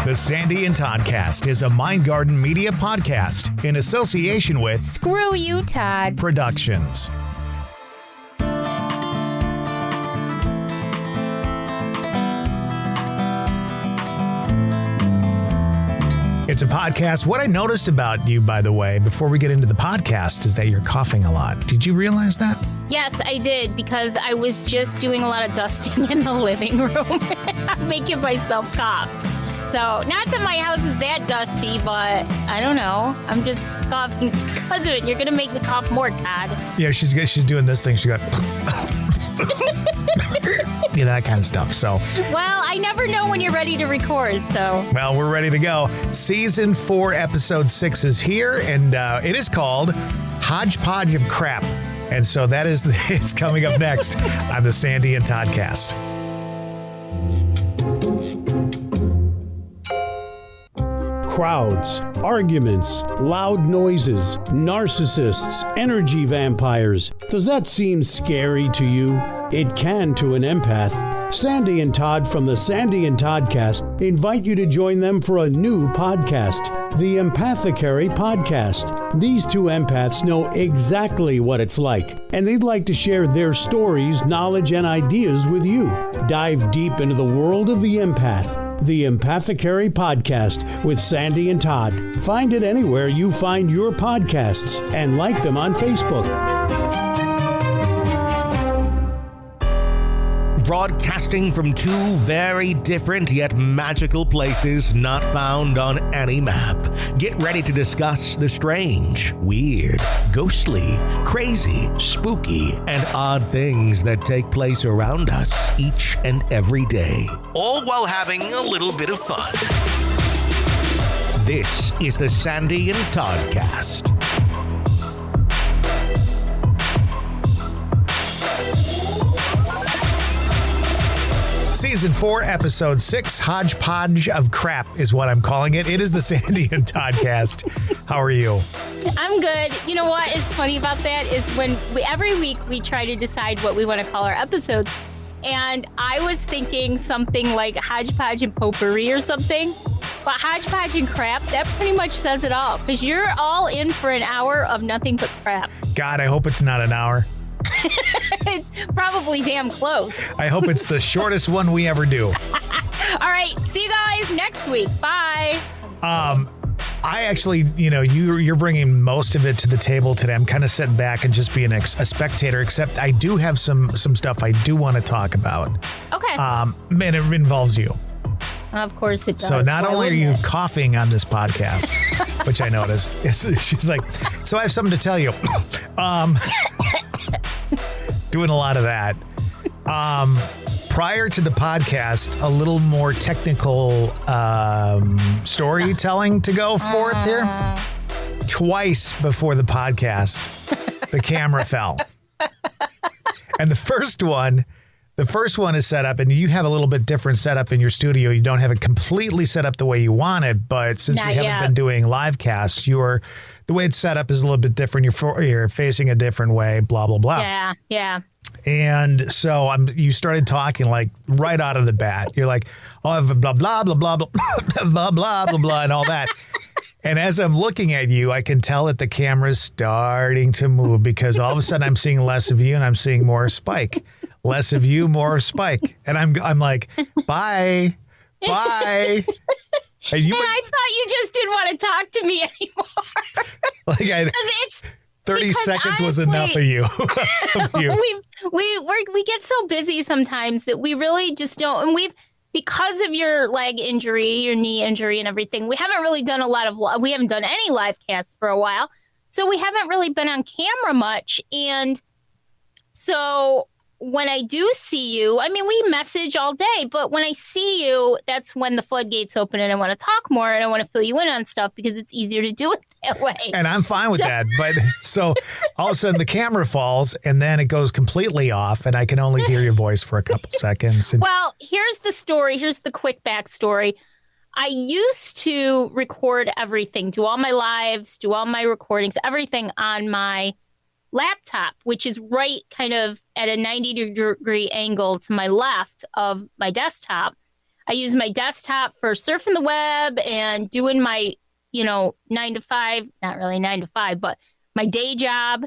The Sandy and Toddcast is a Mind Garden Media podcast in association with Screw You, Todd Productions. It's a podcast. What I noticed about you, by the way, before we get into the podcast, is that you're coughing a lot. Did you realize that? Yes, I did, because I was just doing a lot of dusting in the living room. I'm making myself cough. So, not that my house is that dusty, but I don't know. I'm just coughing because of it. You're going to make me cough more, Todd. Yeah, she's doing this thing. She got... you know, that kind of stuff. So, well, I never know when you're ready to record, so. Well, we're ready to go. Season 4, episode 6 is here, and it is called Hodgepodge of Crap. And so that is, it's coming up next on the Sandy and Toddcast. Crowds, arguments, loud noises, narcissists, energy vampires. Does that seem scary to you? It can to an empath. Sandy and Todd from the Sandy and Toddcast invite you to join them for a new podcast, the Empathecary podcast. These two empaths know exactly what it's like, and they'd like to share their stories, knowledge, and ideas with you. Dive deep into the world of the empath. The Empathecary Podcast with Sandy and Todd. Find it anywhere you find your podcasts and like them on Facebook. Broadcasting from two very different yet magical places not found on any map. Get ready to discuss the strange, weird, ghostly, crazy, spooky, and odd things that take place around us each and every day, all while having a little bit of fun. This is the Sandy and Toddcast. Season 4, episode 6, Hodgepodge of Crap is what I'm calling it. It is the Sandy and Toddcast. How are you? I'm good. You know what is funny about that is when every week we try to decide what we want to call our episodes. And I was thinking something like Hodgepodge and Potpourri or something. But Hodgepodge and Crap, that pretty much says it all. Because you're all in for an hour of nothing but crap. God, I hope it's not an hour. It's probably damn close. I hope it's the shortest one we ever do. All right. See you guys next week. Bye. I actually, you know, you're bringing most of it to the table today. I'm kind of sitting back and just being a spectator, except I do have some stuff I do want to talk about. Okay. And it involves you. Of course it does. So not only are you coughing on this podcast, which I noticed, she's like, so I have something to tell you. Doing a lot of that. Prior to the podcast, a little more technical storytelling to go forth here. Twice before the podcast, the camera fell. And the first one is set up, and you have a little bit different setup in your studio. You don't have it completely set up the way you want it, but since we haven't been doing live casts, the way it's set up is a little bit different. You're facing a different way, blah, blah, blah. Yeah. And so you started talking like right out of the bat. You're like, oh, I have a blah, blah, blah, blah, blah, blah, blah, blah, blah, and all that. And as I'm looking at you, I can tell that the camera's starting to move because all of a sudden I'm seeing less of you and I'm seeing more of Spike. Less of you, more of Spike. And I'm like, bye. And I thought you just didn't want to talk to me anymore. 30 seconds was enough of you. We get so busy sometimes that we really just don't. And because of your leg injury, your knee injury and everything, we haven't really done we haven't done any live casts for a while. So we haven't really been on camera much. And so when I do see you, I mean, we message all day, but when I see you, that's when the floodgates open and I want to talk more and I want to fill you in on stuff because it's easier to do it that way. And I'm fine with that. But so all of a sudden the camera falls and then it goes completely off and I can only hear your voice for a couple seconds. Well, here's the story. Here's the quick backstory. I used to record everything, do all my lives, do all my recordings, everything on my laptop, which is right kind of at a 90-degree angle to my left of my desktop. I use my desktop for surfing the web and doing my, 9 to 5, not really 9 to 5, but my day job.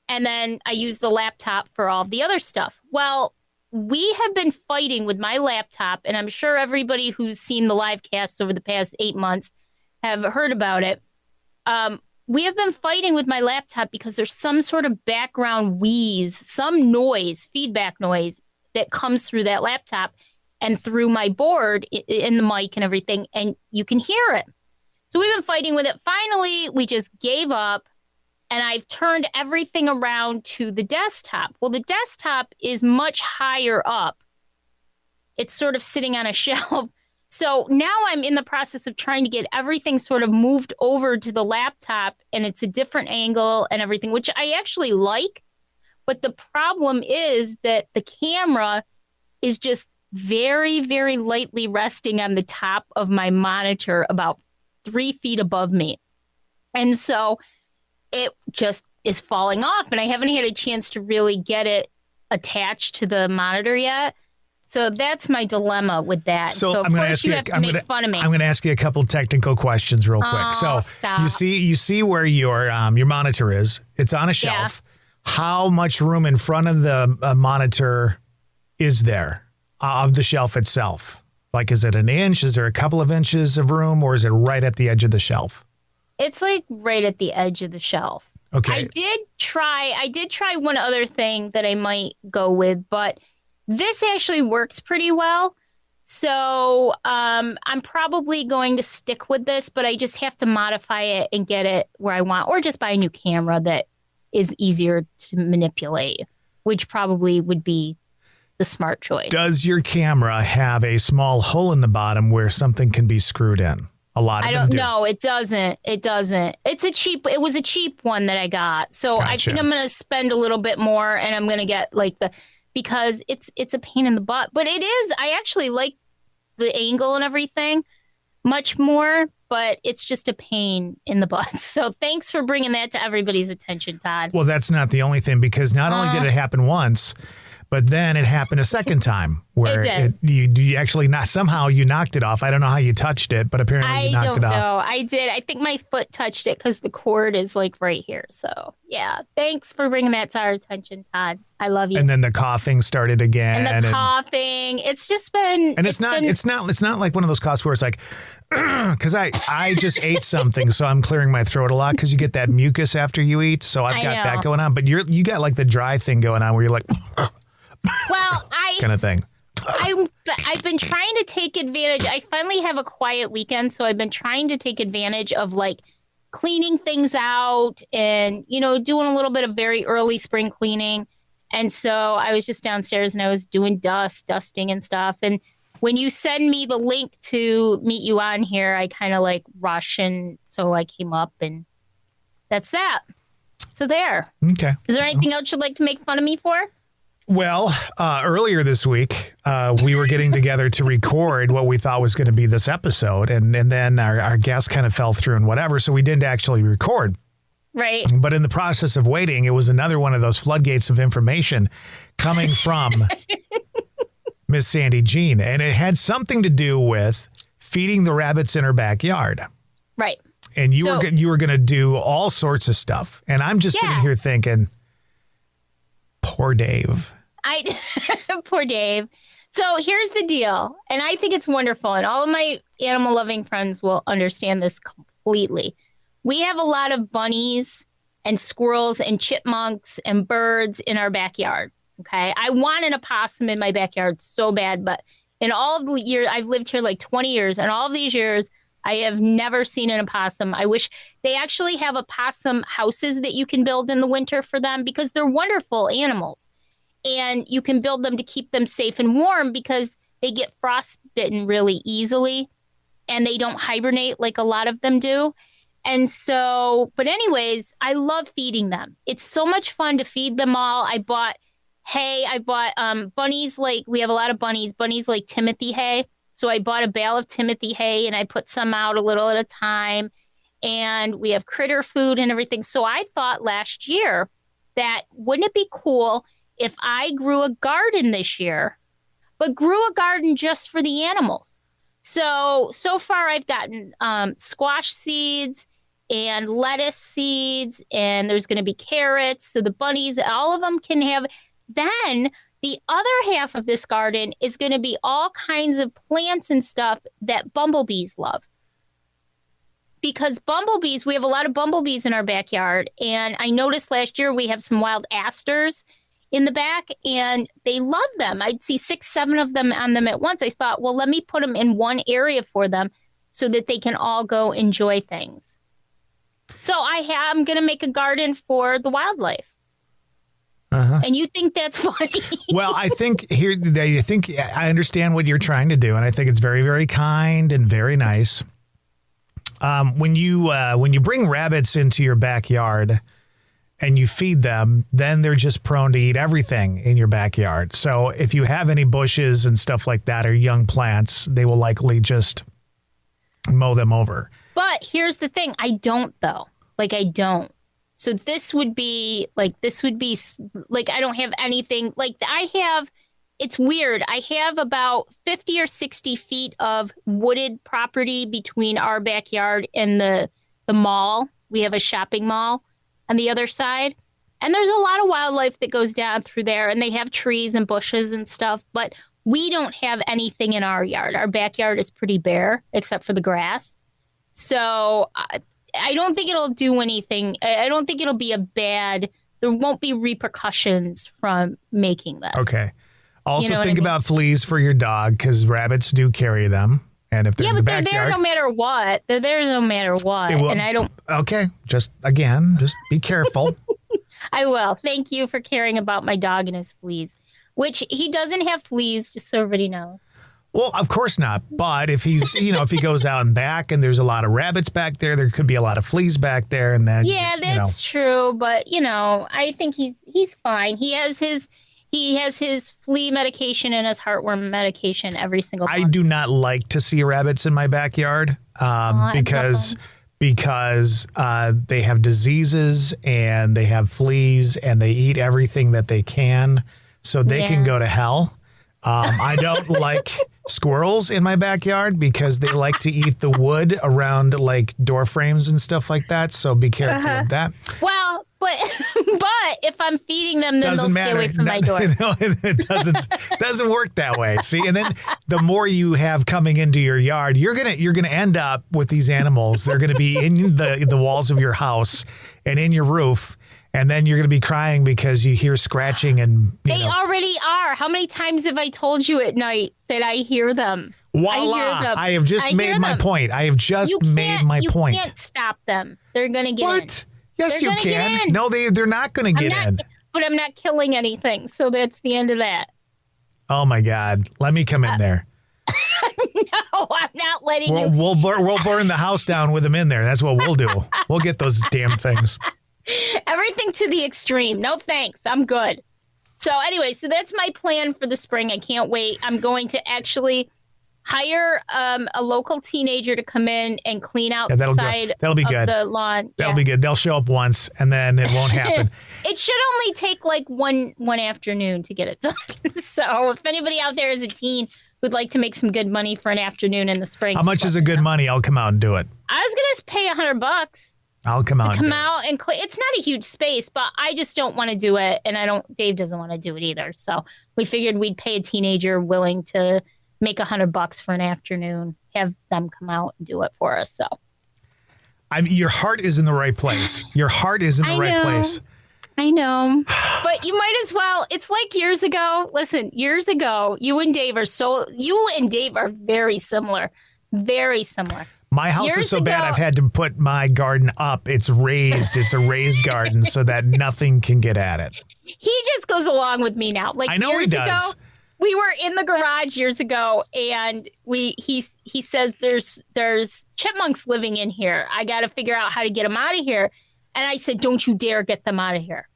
And then I use the laptop for all the other stuff. Well, we have been fighting with my laptop, and I'm sure everybody who's seen the live casts over the past 8 months have heard about it. We have been fighting with my laptop because there's some sort of background wheeze, some noise, feedback noise that comes through that laptop and through my board in the mic and everything, and you can hear it. So we've been fighting with it. Finally, we just gave up, and I've turned everything around to the desktop. Well, the desktop is much higher up. It's sort of sitting on a shelf. So now I'm in the process of trying to get everything sort of moved over to the laptop, and it's a different angle and everything, which I actually like. But the problem is that the camera is just very, very lightly resting on the top of my monitor about 3 feet above me. And so it just is falling off, and I haven't had a chance to really get it attached to the monitor yet. So that's my dilemma with that. So of I'm going to course ask you you. have to make fun of me. I'm going to ask you a couple technical questions real quick. So stop. you see where your monitor is. It's on a shelf. Yeah. How much room in front of the monitor is there of the shelf itself? Like, is it an inch? Is there a couple of inches of room, or is it right at the edge of the shelf? It's like right at the edge of the shelf. Okay. I did try one other thing that I might go with, but this actually works pretty well. So I'm probably going to stick with this, but I just have to modify it and get it where I want, or just buy a new camera that is easier to manipulate, which probably would be the smart choice. Does your camera have a small hole in the bottom where something can be screwed in? A lot of them do. No, it doesn't. It was a cheap one that I got. So Gotcha. I think I'm going to spend a little bit more, and I'm going to get because it's a pain in the butt. But it is, I actually like the angle and everything much more, but it's just a pain in the butt. So thanks for bringing that to everybody's attention, Todd. Well, that's not the only thing, because not only did it happen once, but then it happened a second time where you actually somehow you knocked it off. I don't know how you touched it, but apparently you knocked it off. I don't know. I did. I think my foot touched it because the cord is like right here. So yeah, thanks for bringing that to our attention, Todd. I love you. And then the coughing started again. And the coughing. It's just been. And it's not like one of those coughs where it's like, because I just ate something, so I'm clearing my throat a lot because you get that mucus after you eat. So I've got that going on. But you got like the dry thing going on where you're like. Well, kind of thing. I've been trying to take advantage. I finally have a quiet weekend, so I've been trying to take advantage of like cleaning things out and, doing a little bit of very early spring cleaning. And so I was just downstairs and I was doing dusting and stuff. And when you send me the link to meet you on here, I kind of like rush. And so I came up, and that's that. So there. Okay. Is there anything else you'd like to make fun of me for? Well, earlier this week, we were getting together to record what we thought was going to be this episode. And then our guest kind of fell through and whatever. So we didn't actually record. Right. But in the process of waiting, it was another one of those floodgates of information coming from Miss Sandy Jean. And it had something to do with feeding the rabbits in her backyard. Right. And you were going to do all sorts of stuff. And I'm just sitting here thinking, poor Dave. Poor Dave. So here's the deal. And I think it's wonderful. And all of my animal loving friends will understand this completely. We have a lot of bunnies and squirrels and chipmunks and birds in our backyard. Okay. I want an opossum in my backyard so bad, but in all of the years, I've lived here like 20 years, and all of these years, I have never seen an opossum. I wish they actually have opossum houses that you can build in the winter for them, because they're wonderful animals. And you can build them to keep them safe and warm, because they get frostbitten really easily and they don't hibernate like a lot of them do. And so, but anyways, I love feeding them. It's so much fun to feed them all. I bought hay. I bought bunnies, like we have a lot of bunnies like Timothy hay. So I bought a bale of Timothy hay, and I put some out a little at a time. And we have critter food and everything. So I thought last year that wouldn't it be cool if I grew a garden this year, but grew a garden just for the animals? So far I've gotten squash seeds and lettuce seeds, and there's going to be carrots. So the bunnies, all of them can have. Then the other half of this garden is going to be all kinds of plants and stuff that bumblebees love. Because bumblebees, we have a lot of bumblebees in our backyard. And I noticed last year we have some wild asters in the back, and they love them. I'd see 6, 7 of them on them at once. I thought, well, let me put them in one area for them so that they can all go enjoy things. So I'm going to make a garden for the wildlife. Uh-huh. And you think that's funny? Well, I think I understand what you're trying to do, and I think it's very, very kind and very nice. When you bring rabbits into your backyard and you feed them, then they're just prone to eat everything in your backyard. So if you have any bushes and stuff like that or young plants, they will likely just mow them over. But here's the thing. I don't, though. I don't. So this would be like, I don't have anything. It's weird. I have about 50 or 60 feet of wooded property between our backyard and the mall. We have a shopping mall on the other side. And there's a lot of wildlife that goes down through there, and they have trees and bushes and stuff. But we don't have anything in our yard. Our backyard is pretty bare, except for the grass. So I don't think it'll do anything. I don't think it'll be there won't be repercussions from making this. Okay. Also, think about fleas for your dog, because rabbits do carry them. And if they're in the backyard, they're there no matter what. They're there no matter what. And I don't. Okay. Just be careful. I will. Thank you for caring about my dog and his fleas, which he doesn't have fleas, just so everybody knows. Well, of course not. But if he's, if he goes out and back and there's a lot of rabbits back there could be a lot of fleas back there. And then, that's true. But, I think he's fine. He has his flea medication and his heartworm medication every single month. I do not like to see rabbits in my backyard because they have diseases and they have fleas and they eat everything that they can. So they can go to hell. I don't like squirrels in my backyard because they like to eat the wood around door frames and stuff like that. So be careful of that. Well, but if I'm feeding them, then they'll stay away from my door. No, it doesn't work that way. See, and then the more you have coming into your yard, you're gonna end up with these animals. They're gonna be in the walls of your house and in your roof. And then you're going to be crying because you hear scratching and they already are. How many times have I told you at night that I hear them? Voila! I have just made my point. You can't stop them. They're going to get in. What? Yes, you can. No, they're not going to get in. But I'm not killing anything, so that's the end of that. Oh my God! Let me come in there. No, I'm not letting you. We'll burn the house down with them in there. That's what we'll do. We'll get those damn things. Everything to the extreme. No thanks. I'm good. So anyway, that's my plan for the spring. I can't wait. I'm going to actually hire a local teenager to come in and clean out the side of the lawn. That'll be good. They'll show up once and then it won't happen. It should only take one afternoon to get it done. So if anybody out there is a teen who'd like to make some good money for an afternoon in the spring. How much is a good money? I'll come out and do it. I was going to pay $100. I'll come out. And clean. It's not a huge space, but I just don't want to do it, and Dave doesn't want to do it either. So we figured we'd pay a teenager willing to make $100 for an afternoon, have them come out and do it for us. So, your heart is in the right place. Your heart is in the right place. I know, but you might as well. It's like years ago. Listen, years ago, you and Dave are very similar. Very similar. My house is so bad I've had to put my garden up. It's raised. It's a raised garden so that nothing can get at it. He just goes along with me now. I know years he does. Ago, we were in the garage years ago, and he says there's chipmunks living in here. I got to figure out how to get them out of here. And I said, don't you dare get them out of here.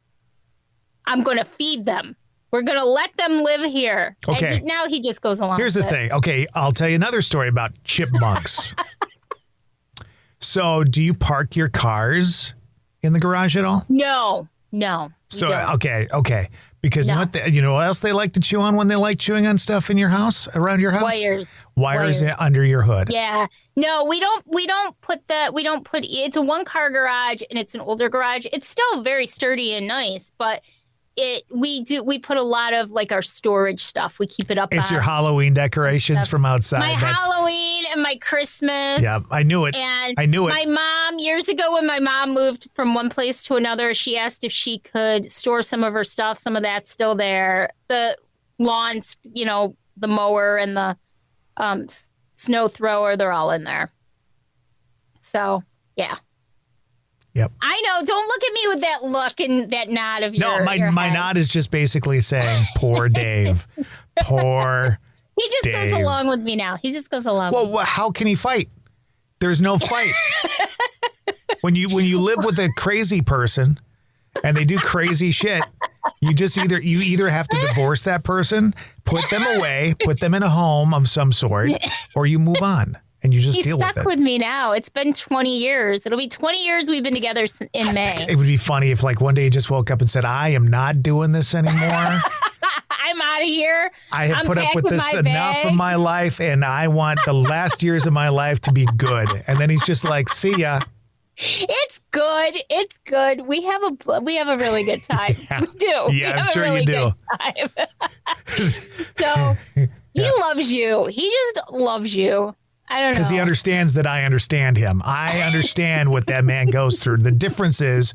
I'm going to feed them. We're going to let them live here. Okay. And now he just goes along. Here's the thing. Okay, I'll tell you another story about chipmunks. So, do you park your cars in the garage at all? No. So, okay. Because you know what else they like to chew on when they like chewing on stuff in your house, around your house? Wires under your hood. Yeah. No, we don't put it's a 1-car garage and it's an older garage. It's still very sturdy and nice, but we put a lot of like our storage stuff. We keep it up. It's your Halloween decorations from outside. My Halloween and my Christmas. Yeah, I knew it. And I knew it. My mom, years ago when my mom moved from one place to another, she asked if she could store some of her stuff. Some of that's still there. The lawns, the mower and the snow thrower, they're all in there. So, yeah. Yep. I know. Don't look at me with that look and that nod of your my head. nod is just basically saying, poor Dave. Poor He just Dave. goes along with me now. He just goes along. Well, how can he fight? There's no fight. When you live with a crazy person and they do crazy shit, you either have to divorce that person, put them away, put them in a home of some sort, or you move on. And you just deal with it. He's stuck with me now. It's been 20 years. It'll be 20 years we've been together in May. It would be funny if like one day he just woke up and said, I am not doing this anymore. I'm out of here. I have put up with this enough of my life and I want the last years of my life to be good. And then he's just like, see ya. It's good. It's good. We have a really good time. Yeah. We do. Yeah, I'm sure you do. So he loves you. He just loves you. I don't know. Because he understands that I understand him. I understand what that man goes through. The difference is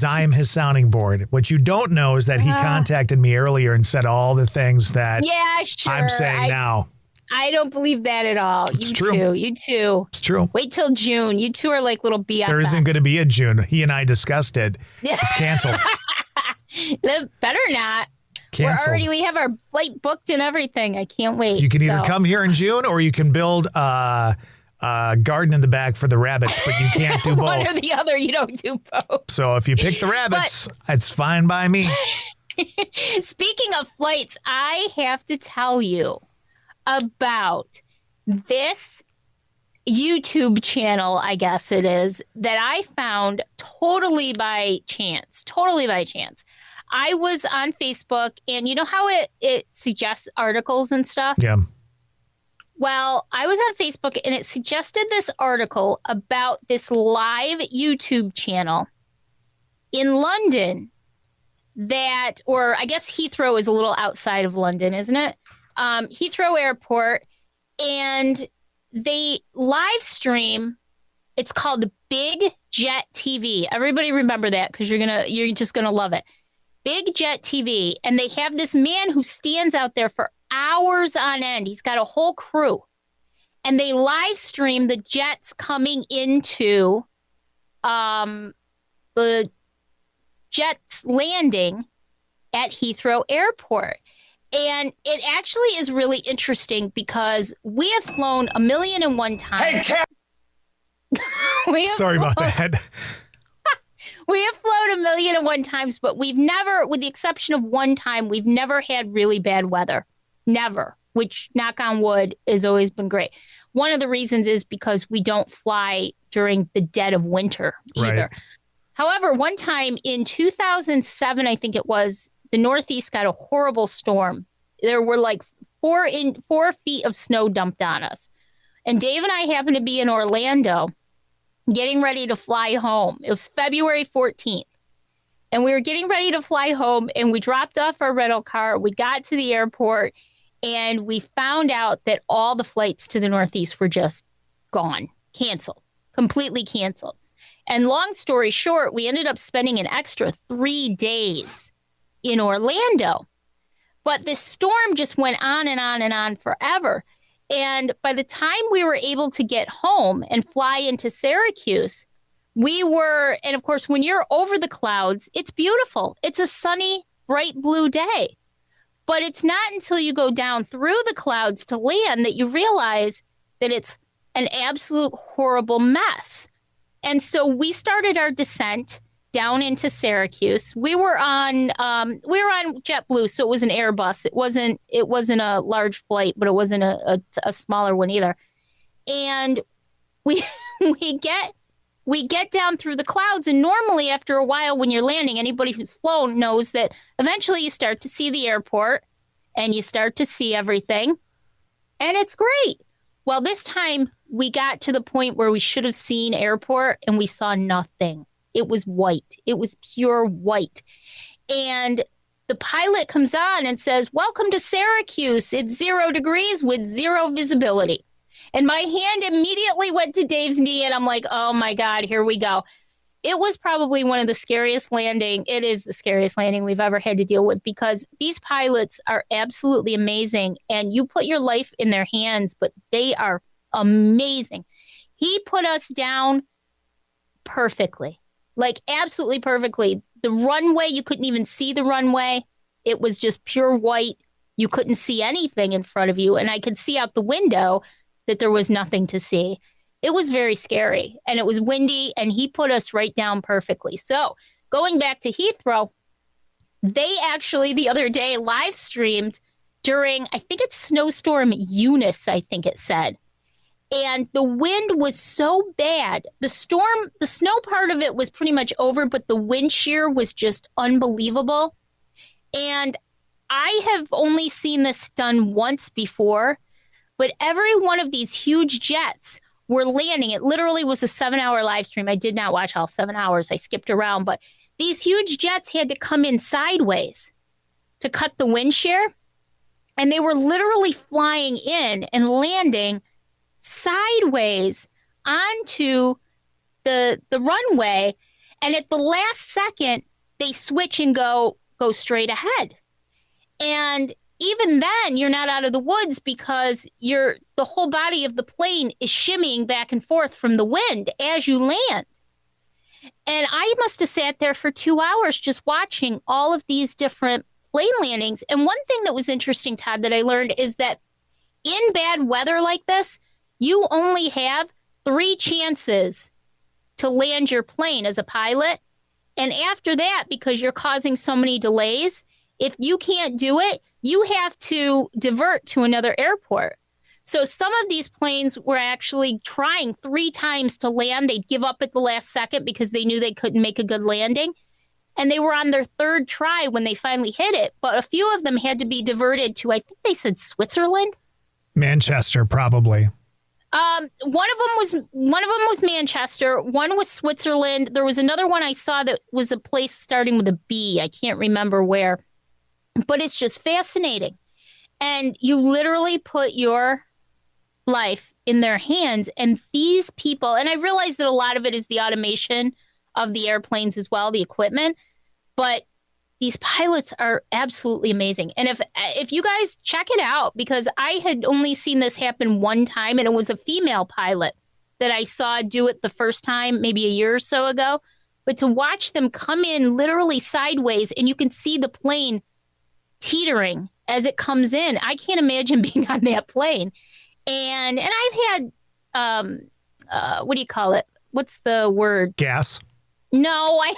I am his sounding board. What you don't know is that he contacted me earlier and said all the things that I'm saying now. I don't believe that at all. It's you true. too. You too. It's true. Wait till June. You two are like little BFFs. There isn't going to be a June. He and I discussed it. It's canceled. Better not. Canceled. We have our flight booked and everything. I can't wait. You can either come here in June or you can build a garden in the back for the rabbits, but you can't do both. One or the other. You don't do both. So if you pick the rabbits, it's fine by me. Speaking of flights, I have to tell you about this YouTube channel, I guess it is, that I found totally by chance. I was on Facebook, and you know how it suggests articles and stuff? Yeah. Well, I was on Facebook, and it suggested this article about this live YouTube channel in London or I guess Heathrow is a little outside of London, isn't it? Heathrow Airport, and they live stream. It's called Big Jet TV. Everybody remember that because you're just gonna love it. Big Jet TV, and they have this man who stands out there for hours on end. He's got a whole crew, and they live stream the jets coming into the jets landing at Heathrow Airport. And it actually is really interesting because we have flown 1,000,001 times. Hey, Cat! Sorry about that. We have flown 1,000,001 times, but we've never, with the exception of one time, we've never had really bad weather. Never. Which, knock on wood, has always been great. One of the reasons is because we don't fly during the dead of winter either. Right. However, one time in 2007, I think it was, the Northeast got a horrible storm. There were like 4 feet of snow dumped on us. And Dave and I happened to be in Orlando getting ready to fly home. It was February 14th. And we were getting ready to fly home, and we dropped off our rental car. We got to the airport, and we found out that all the flights to the Northeast were just gone, canceled, completely canceled. And long story short, we ended up spending an extra 3 days in Orlando. But this storm just went on and on and on forever. And by the time we were able to get home and fly into Syracuse, and of course, when you're over the clouds, it's beautiful. It's a sunny, bright blue day. But it's not until you go down through the clouds to land that you realize that it's an absolute horrible mess. And so we started our descent down into Syracuse. We were on JetBlue, so it was an Airbus. It wasn't a large flight, but it wasn't a smaller one either. And we get we get down through the clouds, and normally after a while when you're landing, anybody who's flown knows that eventually you start to see the airport and you start to see everything, and it's great. Well, this time we got to the point where we should have seen airport and we saw nothing. It was white. It was pure white. And the pilot comes on and says, "Welcome to Syracuse. It's 0 degrees with 0 visibility." And my hand immediately went to Dave's knee, and I'm like, oh my God, here we go. It was probably one of the scariest landing. It is the scariest landing we've ever had to deal with, because these pilots are absolutely amazing, and you put your life in their hands, but they are amazing. He put us down perfectly, like absolutely perfectly. The runway, you couldn't even see the runway. It was just pure white. You couldn't see anything in front of you. And I could see out the window that there was nothing to see. It was very scary, and it was windy, and he put us right down perfectly. So going back to Heathrow, they actually the other day live streamed during, I think it's snowstorm Eunice, I think it said. And the wind was so bad. The snow part of it was pretty much over, but the wind shear was just unbelievable. And I have only seen this done once before, but every one of these huge jets were landing. It literally was a 7-hour live stream. I did not watch all 7 hours. I skipped around, but these huge jets had to come in sideways to cut the wind shear. And they were literally flying in and landing sideways onto the runway, and at the last second they switch and go straight ahead. And even then you're not out of the woods, because the whole body of the plane is shimmying back and forth from the wind as you land. And I must have sat there for 2 hours just watching all of these different plane landings. And one thing that was interesting, Todd, that I learned is that in bad weather like this, you only have 3 chances to land your plane as a pilot. And after that, because you're causing so many delays, if you can't do it, you have to divert to another airport. So some of these planes were actually trying 3 times to land. They'd give up at the last second because they knew they couldn't make a good landing. And they were on their 3rd try when they finally hit it. But a few of them had to be diverted to, I think they said Switzerland? Manchester, probably. One of them was Manchester. One was Switzerland. There was another one I saw that was a place starting with a B. I can't remember where, but it's just fascinating. And you literally put your life in their hands, and these people, and I realize that a lot of it is the automation of the airplanes as well, the equipment, but these pilots are absolutely amazing. And if you guys check it out, because I had only seen this happen one time, and it was a female pilot that I saw do it the first time, maybe a year or so ago. But to watch them come in literally sideways, and you can see the plane teetering as it comes in. I can't imagine being on that plane. And I've had, what do you call it? What's the word? Gas. No, I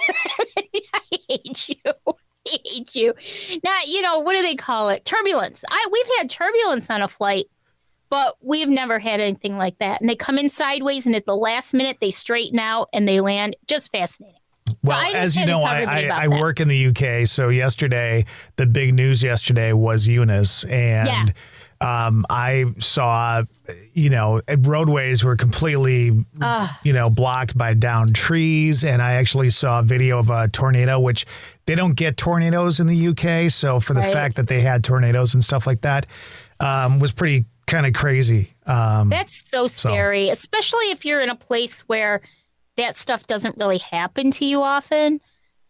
hate you. I hate you. Now, what do they call it? Turbulence. We've had turbulence on a flight, but we've never had anything like that. And they come in sideways, and at the last minute, they straighten out and they land. Just fascinating. Well, so as you know, I work in the UK. So yesterday, the big news yesterday was Eunice. And I saw, roadways were completely, blocked by downed trees. And I actually saw a video of a tornado, which they don't get tornadoes in the UK. So for the fact that they had tornadoes and stuff like that was pretty kind of crazy. That's so scary, especially if you're in a place where that stuff doesn't really happen to you often.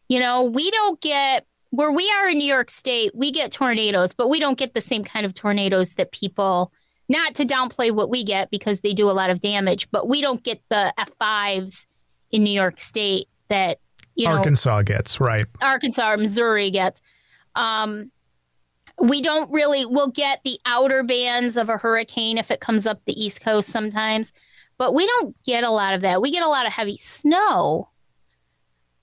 We don't get, where we are in New York State, we get tornadoes, but we don't get the same kind of tornadoes that people, not to downplay what we get because they do a lot of damage, but we don't get the F5s in New York State that, Arkansas gets, right? Arkansas or Missouri gets. We don't really, we'll get the outer bands of a hurricane if it comes up the East Coast sometimes. But we don't get a lot of that. We get a lot of heavy snow.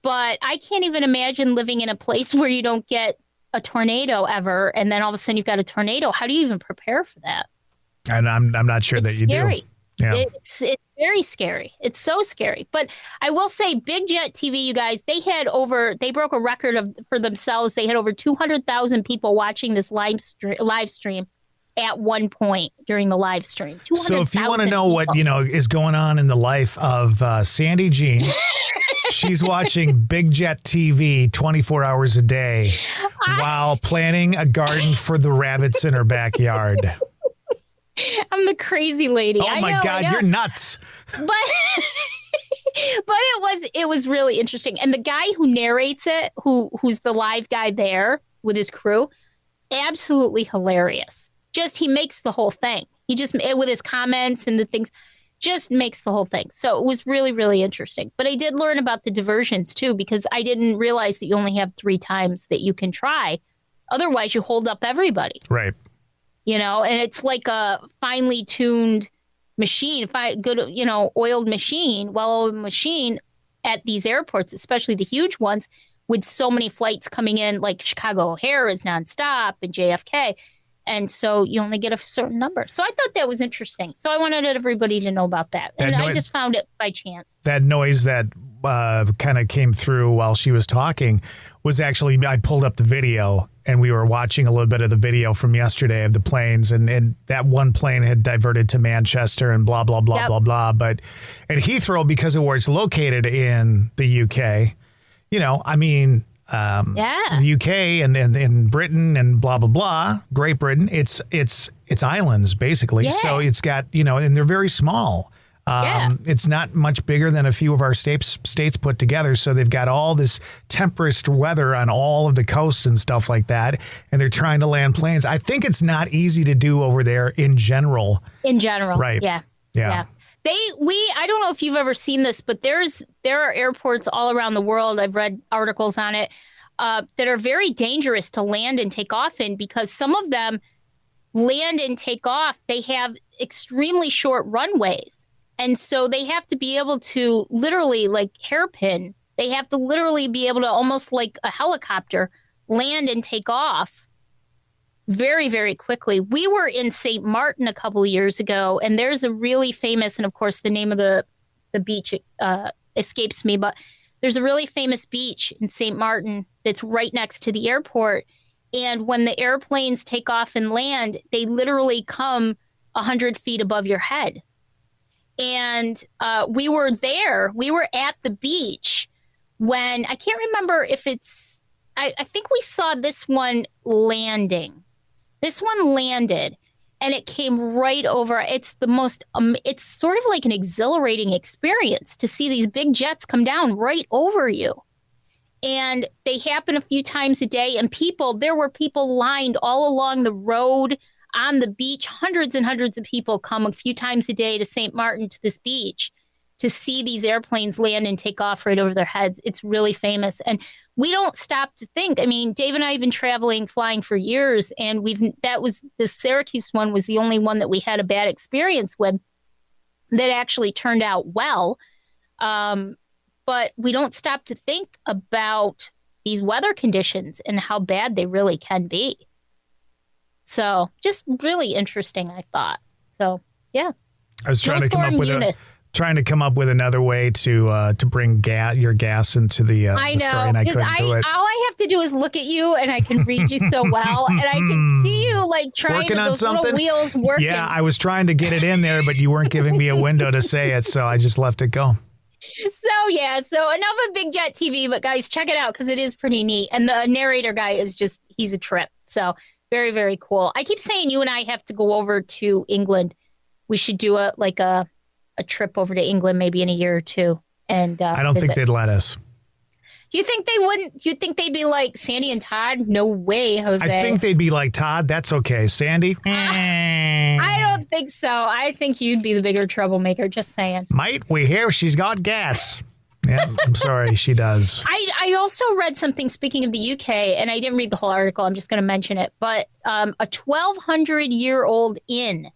But I can't even imagine living in a place where you don't get a tornado ever, and then all of a sudden you've got a tornado. How do you even prepare for that? And I'm not sure it's that you scary. do. Yeah. It's very scary. It's so scary. But I will say, Big Jet TV, you guys, they broke a record for themselves. They had over 200,000 people watching this live stream at one point during the live stream. So if you want to know what, is going on in the life of Sandy Jean, she's watching Big Jet TV 24 hours a day while planting a garden for the rabbits in her backyard. I'm the crazy lady. Oh my God, you're nuts. But it was really interesting. And the guy who narrates it, who's the live guy there with his crew, absolutely hilarious. Just he makes the whole thing. He just, with his comments and the things, just makes the whole thing. So it was really, really interesting. But I did learn about the diversions too, because I didn't realize that you only have 3 times that you can try. Otherwise, you hold up everybody. Right. And it's like a finely tuned machine, oiled machine, well-oiled machine at these airports, especially the huge ones, with so many flights coming in, like Chicago O'Hare is nonstop and JFK. And so you only get a certain number. So I thought that was interesting. So I wanted everybody to know about that. And I just found it by chance. That noise that kind of came through while she was talking was actually, I pulled up the video and we were watching a little bit of the video from yesterday of the planes. And that one plane had diverted to Manchester and blah, blah, blah, blah, blah. But at Heathrow, because of where it's located in the UK, the UK and Britain and blah, blah, blah, Great Britain, it's islands basically. Yeah. So it's got, and they're very small. It's not much bigger than a few of our states put together. So they've got all this temperate weather on all of the coasts and stuff like that. And they're trying to land planes. I think it's not easy to do over there in general. Right. Yeah. I don't know if you've ever seen this, but there are airports all around the world. I've read articles on it that are very dangerous to land and take off in, because some of them land and take off. They have extremely short runways. And so they have to be able to literally, like hairpin, they have to literally be able to, almost like a helicopter, land and take off very, very quickly. We were in St. Martin a couple of years ago, and there's a really famous, and of course the name of the beach escapes me, but there's a really famous beach in St. Martin that's right next to the airport. And when the airplanes take off and land, they literally come 100 feet above your head. And we were there. We were at the beach when, I can't remember if it's, I think we saw this one landing. This one landed and it came right over. It's the most, it's sort of like an exhilarating experience to see these big jets come down right over you. And they happen a few times a day. And there were people lined all along the road, on the beach. Hundreds and hundreds of people come a few times a day to St. Martin, to this beach, to see these airplanes land and take off right over their heads. It's really famous. And we don't stop to think. I mean, Dave and I have been flying for years, and the Syracuse one was the only one that we had a bad experience with that actually turned out well. But we don't stop to think about these weather conditions and how bad they really can be. So just really interesting, I thought. So, yeah. I was trying to come up with another way to bring your gas into the I know, story, and I couldn't do it. All I have to do is look at you, and I can read you so well, and I can see you like trying working on those something. Little wheels working. Yeah, I was trying to get it in there, but you weren't giving me a window to say it, so I just left it go. So enough of Big Jet TV, but guys, check it out because it is pretty neat. And the narrator guy he's a trip. So very, very cool. I keep saying you and I have to go over to England. We should do a trip over to England maybe in a year or two. And I don't think they'd let us. Do you think they wouldn't? Do you think they'd be like Sandy and Todd? No way, Jose. I think they'd be like, Todd, that's okay. Sandy? I don't think so. I think you'd be the bigger troublemaker, just saying. Might we hear she's got gas? Yeah, I'm sorry, she does. I also read something, speaking of the UK, and I didn't read the whole article. I'm just going to mention it. But a 1,200-year-old inn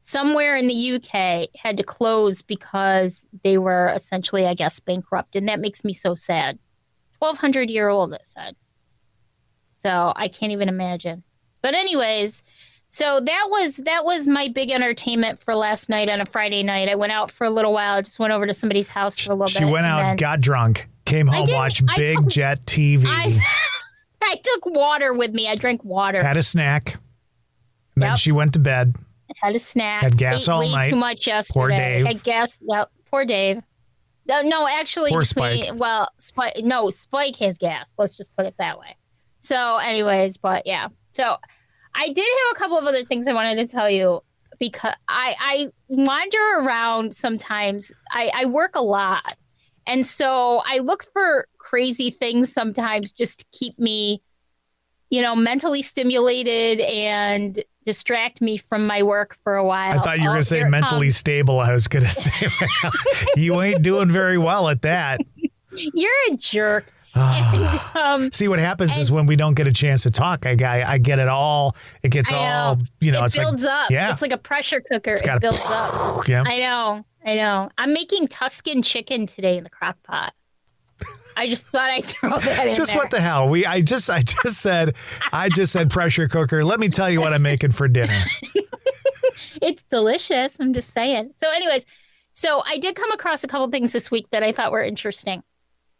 somewhere in the UK had to close because they were essentially, I guess, bankrupt. And that makes me so sad. 1,200-year-old, it said. So I can't even imagine. But anyways, So that was my big entertainment for last night on a Friday night. I went out for a little while. I just went over to somebody's house for a little bit. She went out, got drunk, came home, watched Big Jet TV. I took water with me. I drank water. Had a snack. And then she went to bed. Had a snack. Had gas all night. Way too much yesterday. Poor Dave. Had gas. Yep. Poor Dave. No, actually, poor Spike. Well, Spike has gas. Let's just put it that way. So, anyways, but yeah. So, I did have a couple of other things I wanted to tell you because I wander around sometimes. I work a lot, and so I look for crazy things sometimes just to keep me, mentally stimulated and distract me from my work for a while. I thought you were going to say mentally stable. I was going to say, well, you ain't doing very well at that. You're a jerk. And, see, what happens is when we don't get a chance to talk, I get it all. It gets all, it it's builds up. Yeah. It's like a pressure cooker. It builds up. Yeah. I know. I'm making Tuscan chicken today in the crock pot. I just thought I'd throw that in just there. What the hell? I just said pressure cooker. Let me tell you what I'm making for dinner. It's delicious. I'm just saying. So anyways, I did come across a couple things this week that I thought were interesting.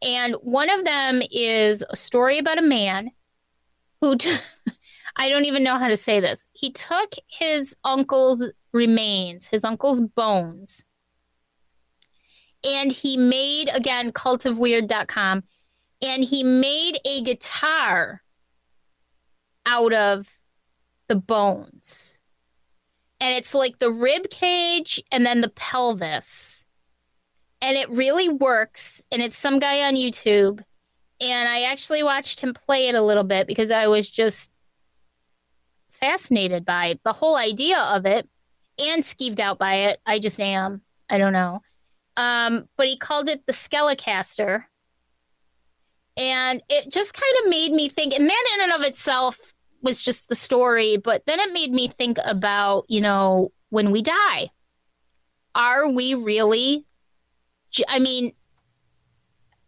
And one of them is a story about a man who, I don't even know how to say this. He took his uncle's remains, his uncle's bones, and he made, again, cultofweird.com, and he made a guitar out of the bones. And it's like the rib cage and then the pelvis. And it really works. And it's some guy on YouTube. And I actually watched him play it a little bit because I was just fascinated by the whole idea of it and skeeved out by it. I just am. I don't know. But he called it the Sengdalaphet. And it just kind of made me think, and that in and of itself was just the story, but then it made me think about, when we die, are we really,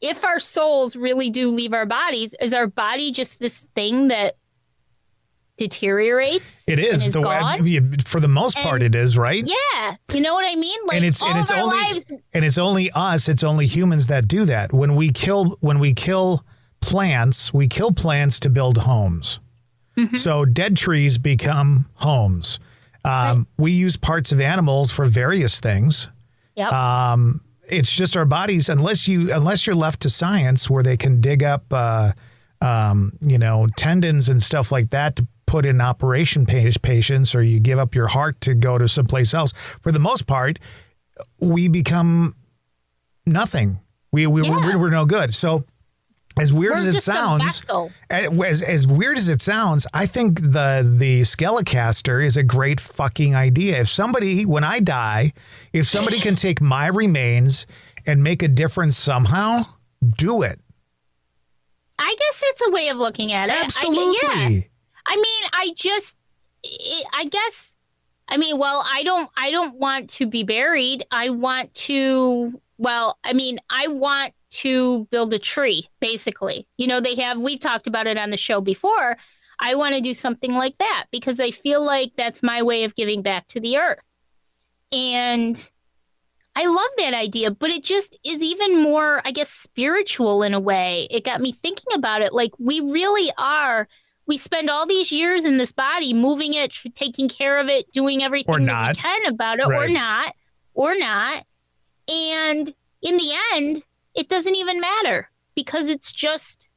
if our souls really do leave our bodies, is our body just this thing that deteriorates? It is the way, for the most part, it is, right? Yeah, you know what I mean. Like, and it's only us. It's only humans that do that. When we kill plants, we kill plants to build homes. Mm-hmm. So dead trees become homes. Right. We use parts of animals for various things. Yep. It's just our bodies, unless you're left to science, where they can dig up, tendons and stuff like that to put in operation patients, or you give up your heart to go to someplace else. For the most part, we become nothing. We're no good. So as weird as it sounds, as weird as it sounds, I think the Sengdalaphet is a great fucking idea. If somebody, when I die, if somebody can take my remains and make a difference somehow, do it. I guess it's a way of looking at it. Absolutely. I don't want to be buried. I want to build a tree, basically. We've talked about it on the show before. I want to do something like that because I feel like that's my way of giving back to the earth. And I love that idea, but it just is even more, I guess, spiritual in a way. It got me thinking about it. Like, we really are. We spend all these years in this body, moving it, taking care of it, doing everything that we can about it, right. or not. And in the end, it doesn't even matter because it's just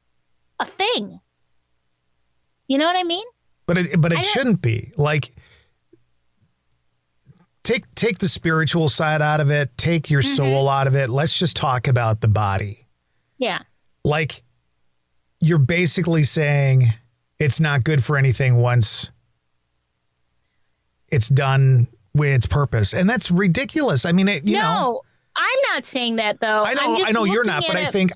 a thing. You know what I mean? But it shouldn't be. Like, take the spiritual side out of it. Take your soul out of it. Let's just talk about the body. Yeah. Like, you're basically saying it's not good for anything once it's done with its purpose. And that's ridiculous. I mean, No, I'm not saying that, though. I know you're not, but I think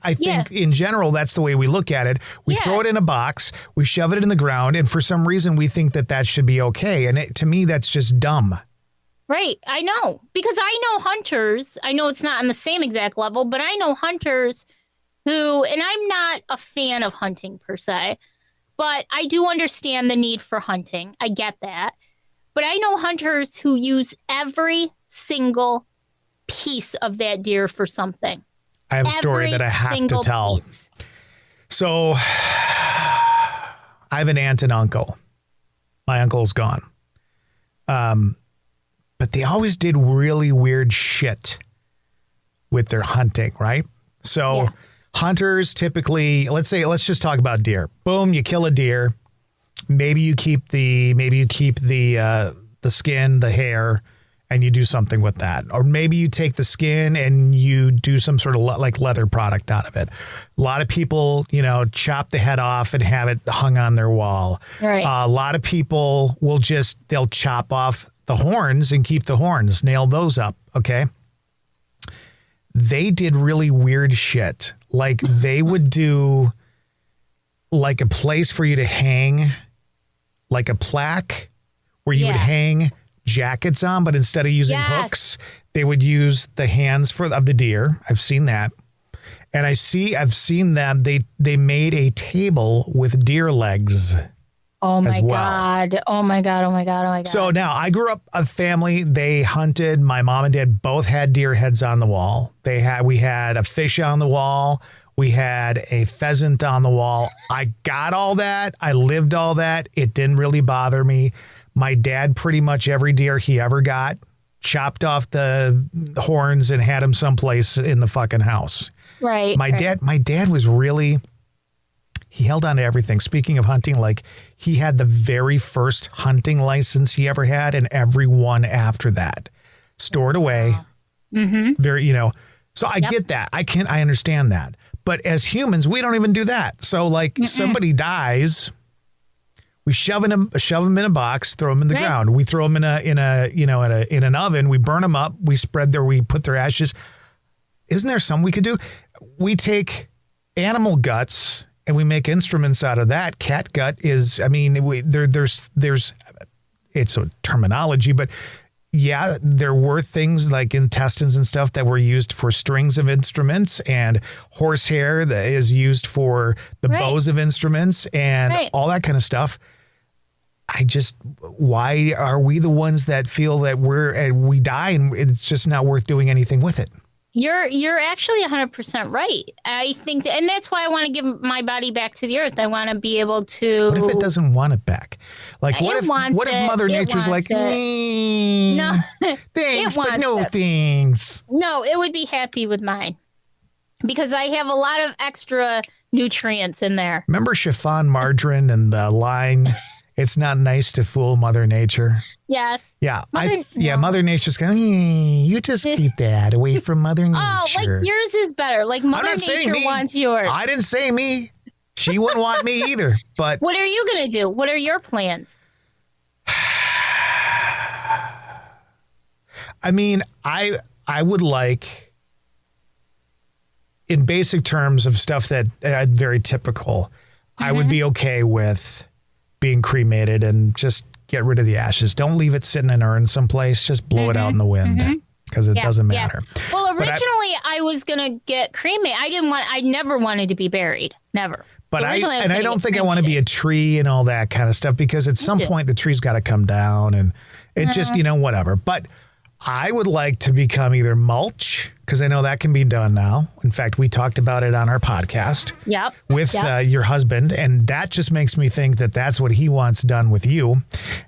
in general, that's the way we look at it. We throw it in a box, we shove it in the ground, and for some reason we think that should be okay. And to me, that's just dumb. Right. I know. Because I know hunters. I know it's not on the same exact level, but I know hunters who, and I'm not a fan of hunting per se, but I do understand the need for hunting. I get that. But I know hunters who use every single piece of that deer for something. I have a story that I have to tell. Piece. So I have an aunt and uncle. My uncle's gone. But they always did really weird shit with their hunting, right? So hunters typically, let's just talk about deer. Boom, you kill a deer. Maybe you keep the skin, the hair, and you do something with that. Or maybe you take the skin and you do some sort of like leather product out of it. A lot of people, chop the head off and have it hung on their wall. Right. A lot of people they'll chop off the horns and keep the horns, nail those up. Okay. They did really weird shit. Like they would do like a place for you to hang, like a plaque where you would hang jackets on, but instead of using hooks, they would use the hands of the deer. I've seen that. And I've seen them. They made a table with deer legs. Oh my God. Oh my God. Oh my God. Oh my God. So now I grew up a family. They hunted. My mom and dad both had deer heads on the wall. We had a fish on the wall. We had a pheasant on the wall. I got all that. I lived all that. It didn't really bother me. My dad, pretty much every deer he ever got, chopped off the horns and had them someplace in the fucking house. Right. My dad was really, he held on to everything. Speaking of hunting, like he had the very first hunting license he ever had and every one after that stored away. Mm-hmm. Very, so I get that. I understand that. But as humans, we don't even do that. So like somebody dies, we shove them in a box, throw them in the ground. We throw them in an oven. We burn them up. We put their ashes. Isn't there something we could do? We take animal guts and we make instruments out of that. Cat gut is, there's it's a terminology, but yeah, there were things like intestines and stuff that were used for strings of instruments, and horsehair that is used for the bows of instruments and all that kind of stuff. Why are we the ones that feel that we die and it's just not worth doing anything with it? You're actually 100% right. I think and that's why I want to give my body back to the earth. I want to be able to. What if it doesn't want it back? Like what if Mother Nature's like, no, thanks, but no thanks. No, it would be happy with mine because I have a lot of extra nutrients in there. Remember chiffon margarine and the line? It's not nice to fool Mother Nature. Yes. Yeah. Mother Nature's going, you just keep that away from Mother Nature. Oh, like yours is better. Like Mother Nature wants yours. I didn't say me. She wouldn't want me either. But what are you going to do? What are your plans? I would like, in basic terms of stuff that very typical, I would be okay with being cremated and just get rid of the ashes. Don't leave it sitting in an urn someplace. Just blow it out in the wind because it doesn't matter. Well, originally I was going to get cremated. I never wanted to be buried. Never. But I don't think I want to be a tree and all that kind of stuff because at some point the tree's got to come down and it just, whatever. But I would like to become either mulch, because I know that can be done now. In fact, we talked about it on our podcast with your husband, and that just makes me think that that's what he wants done with you.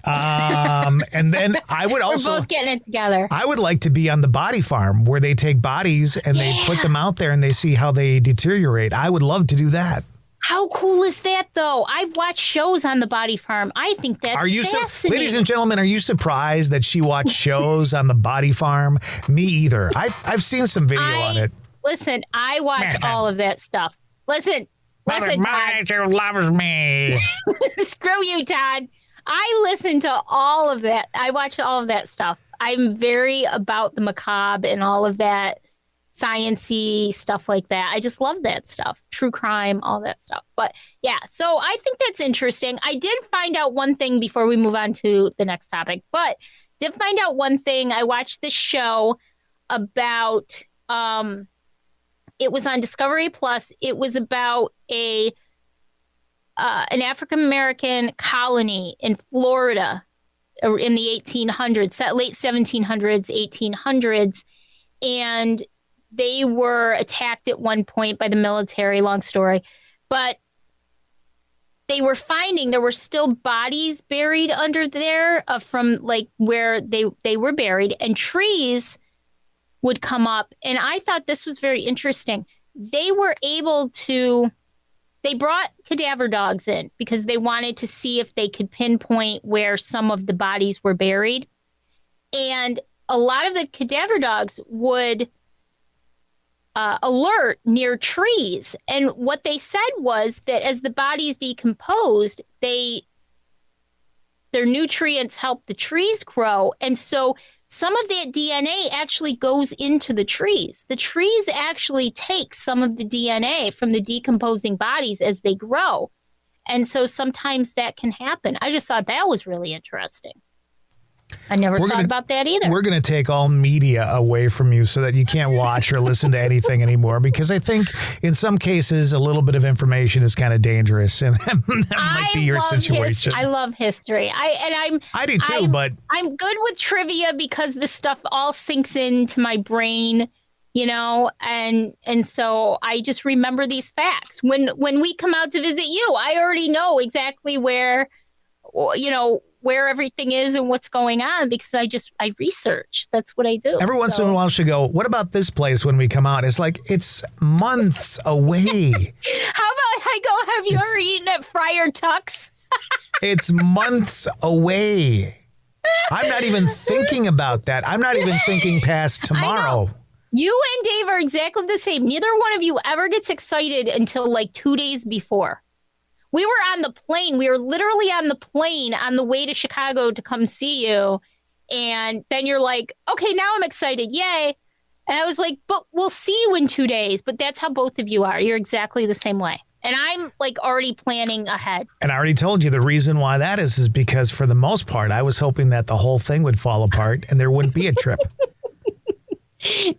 And then I would also... We're both getting it together. I would like to be on the body farm where they take bodies and they put them out there and they see how they deteriorate. I would love to do that. How cool is that, though? I've watched shows on the body farm. I think that's fascinating. Ladies and gentlemen, are you surprised that she watched shows on the body farm? Me either. I've seen some video on it. Listen, I watch all of that stuff. Listen, Mother Nature loves me. Screw you, Todd. I listen to all of that. I watch all of that stuff. I'm very about the macabre and all of that. Science-y stuff like that. I just love that stuff. True crime, all that stuff. But yeah, so I think that's interesting. I did find out one thing before we move on to the next topic, but did find out one thing. I watched this show about, it was on Discovery Plus. It was about an African-American colony in Florida in the 1800s, late 1700s, 1800s. And they were attacked at one point by the military, long story. But they were finding there were still bodies buried under there from like where they were buried, and trees would come up. And I thought this was very interesting. They were able to, they brought cadaver dogs in because they wanted to see if they could pinpoint where some of the bodies were buried. And a lot of the cadaver dogs would alert near trees. And what they said was that as the bodies decomposed, their nutrients help the trees grow. And so some of that DNA actually goes into the trees. The trees actually take some of the DNA from the decomposing bodies as they grow. And so sometimes that can happen. I just thought that was really interesting. I never thought about that either. We're going to take all media away from you so that you can't watch or listen to anything anymore, because I think in some cases a little bit of information is kind of dangerous, and that might be your situation. I love history. I do too, but I'm good with trivia because this stuff all sinks into my brain, you know, and so I just remember these facts. When we come out to visit you, I already know exactly where, you know, where everything is and what's going on, because I research. That's what I do. Every once in a while she'll go, what about this place when we come out? It's like, it's months away. How about I go, have you ever eaten at Friar Tuck's? It's months away. I'm not even thinking about that. I'm not even thinking past tomorrow. You and Dave are exactly the same. Neither one of you ever gets excited until like 2 days before. We were on the plane. We were literally on the plane on the way to Chicago to come see you. And then you're like, okay, now I'm excited. Yay. And I was like, but we'll see you in 2 days. But that's how both of you are. You're exactly the same way. And I'm like already planning ahead. And I already told you the reason why that is because for the most part, I was hoping that the whole thing would fall apart and there wouldn't be a trip.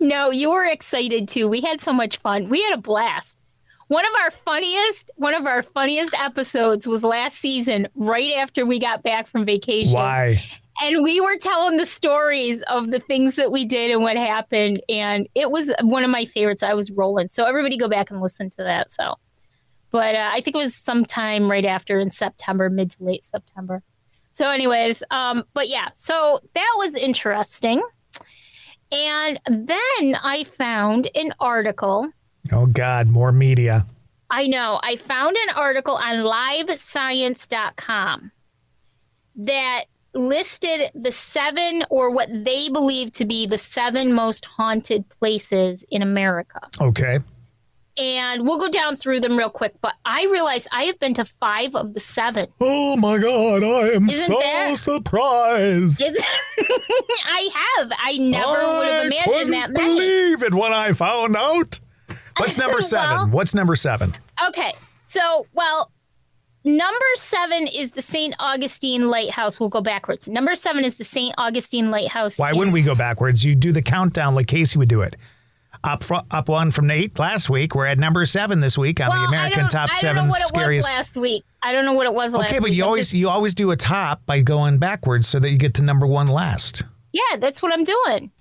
No, you were excited too. We had so much fun. We had a blast. One of our funniest episodes was last season, right after we got back from vacation. Why? And we were telling the stories of the things that we did and what happened. And it was one of my favorites. I was rolling. So everybody go back and listen to that. So, but I think it was sometime right after in September, mid to late September. So anyways, but yeah, so that was interesting. And then I found an article. Oh, God, more media. I know. I found an article on livescience.com that listed the 7, or what they believe to be the 7 most haunted places in America. Okay. And we'll go down through them real quick, but I realized I have been to 5 of the 7. Oh, my God. I am surprised. I have. I never would have imagined that many. I couldn't believe it when I found out. What's number 7? What's number 7? Okay. So, number 7 is the St. Augustine Lighthouse. We'll go backwards. Number 7 is the St. Augustine Lighthouse. Why wouldn't we go backwards? You do the countdown like Casey would do it. Up 1 from 8 last week. We're at number 7 this week on the American Top 7 I don't know what Scariest. it was last week. I don't know what it was last week. Okay, but you always do a top by going backwards so that you get to number 1 last. Yeah, that's what I'm doing.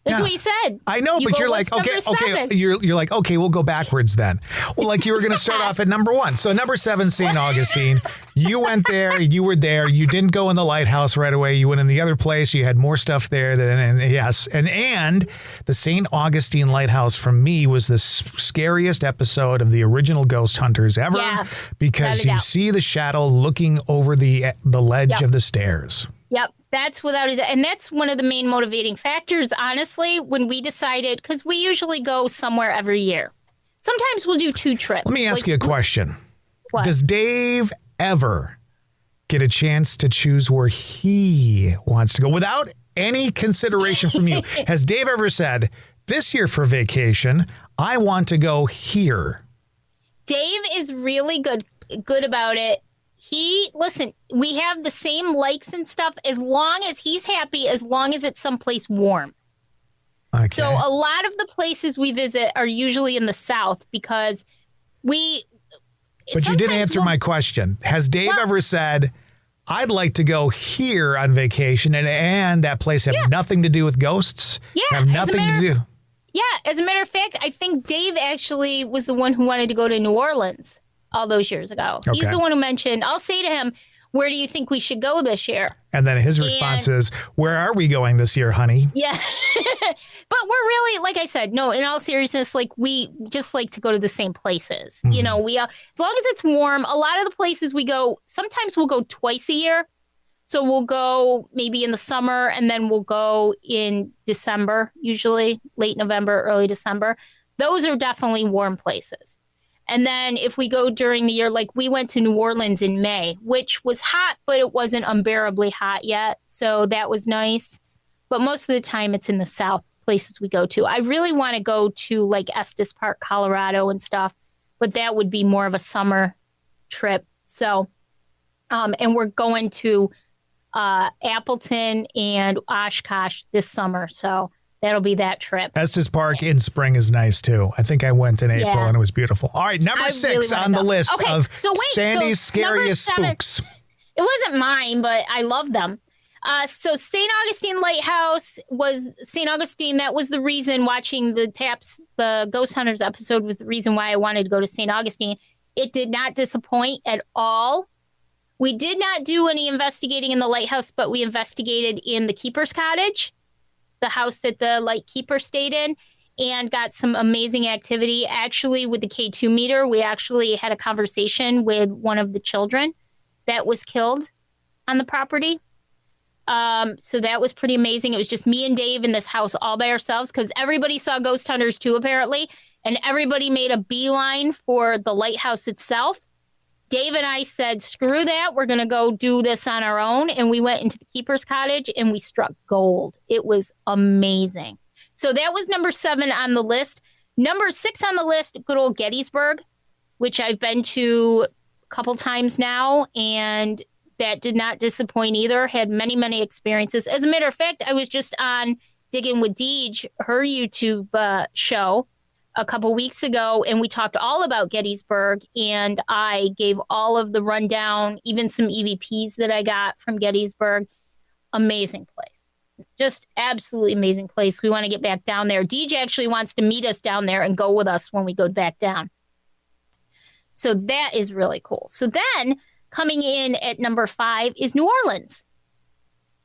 That's what you said. I know, but you're like, okay. You're like, okay, we'll go backwards then. Well, like you were going to start off at number 1. So number 7, St. Augustine. You went there. You were there. You didn't go in the lighthouse right away. You went in the other place. You had more stuff there. And the St. Augustine Lighthouse for me was the scariest episode of the original Ghost Hunters ever, because you see the shadow looking over the ledge of the stairs. Yep. That's without it. And that's one of the main motivating factors, honestly, when we decided, because we usually go somewhere every year. Sometimes we'll do 2 trips. Let me ask you a question. What? Does Dave ever get a chance to choose where he wants to go without any consideration from you? Has Dave ever said, this year for vacation, I want to go here? Dave is really good about it. We have the same likes and stuff as long as he's happy, as long as it's someplace warm. Okay. So a lot of the places we visit are usually in the South because But you didn't answer my question. Has Dave ever said, I'd like to go here on vacation and that place have nothing to do with ghosts. Yeah. Have nothing to do. Yeah. As a matter of fact, I think Dave actually was the one who wanted to go to New Orleans all those years ago. Okay. He's the one who mentioned, I'll say to him, where do you think we should go this year? And then his response is, where are we going this year, honey? Yeah. But we're really, like I said, no, in all seriousness, like we just like to go to the same places. You know, we as long as it's warm, a lot of the places we go, sometimes we'll go twice a year. So we'll go maybe in the summer and then we'll go in December, usually late November, early December. Those are definitely warm places. And then if we go during the year, like we went to New Orleans in May, which was hot, but it wasn't unbearably hot yet. So that was nice. But most of the time it's in the South places we go to. I really want to go to like Estes Park, Colorado and stuff, but that would be more of a summer trip. So, and we're going to Appleton and Oshkosh this summer. So that'll be that trip. Estes Park in spring is nice too. I think I went in April and it was beautiful. All right, number 6 really on the list of Sandy's so scariest spooks. It wasn't mine, but I love them. So St. Augustine Lighthouse was St. Augustine. That was the reason watching the Ghost Hunters episode was the reason why I wanted to go to St. Augustine. It did not disappoint at all. We did not do any investigating in the lighthouse, but we investigated in the keeper's cottage, the house that the lightkeeper stayed in, and got some amazing activity. Actually, with the K2 meter, we actually had a conversation with one of the children that was killed on the property. So that was pretty amazing. It was just me and Dave in this house all by ourselves because everybody saw Ghost Hunters too, apparently. And everybody made a beeline for the lighthouse itself. Dave and I said, screw that. We're going to go do this on our own. And we went into the keeper's cottage and we struck gold. It was amazing. So that was number 7 on the list. Number 6 on the list, good old Gettysburg, which I've been to a couple times now. And that did not disappoint either. Had many, many experiences. As a matter of fact, I was just on Digging with Deej, her YouTube show a couple weeks ago, and we talked all about Gettysburg, and I gave all of the rundown, even some EVPs that I got from Gettysburg. Amazing place. Just absolutely amazing place. We want to get back down there. Deej actually wants to meet us down there and go with us when we go back down. So that is really cool. So then coming in at number 5 is New Orleans.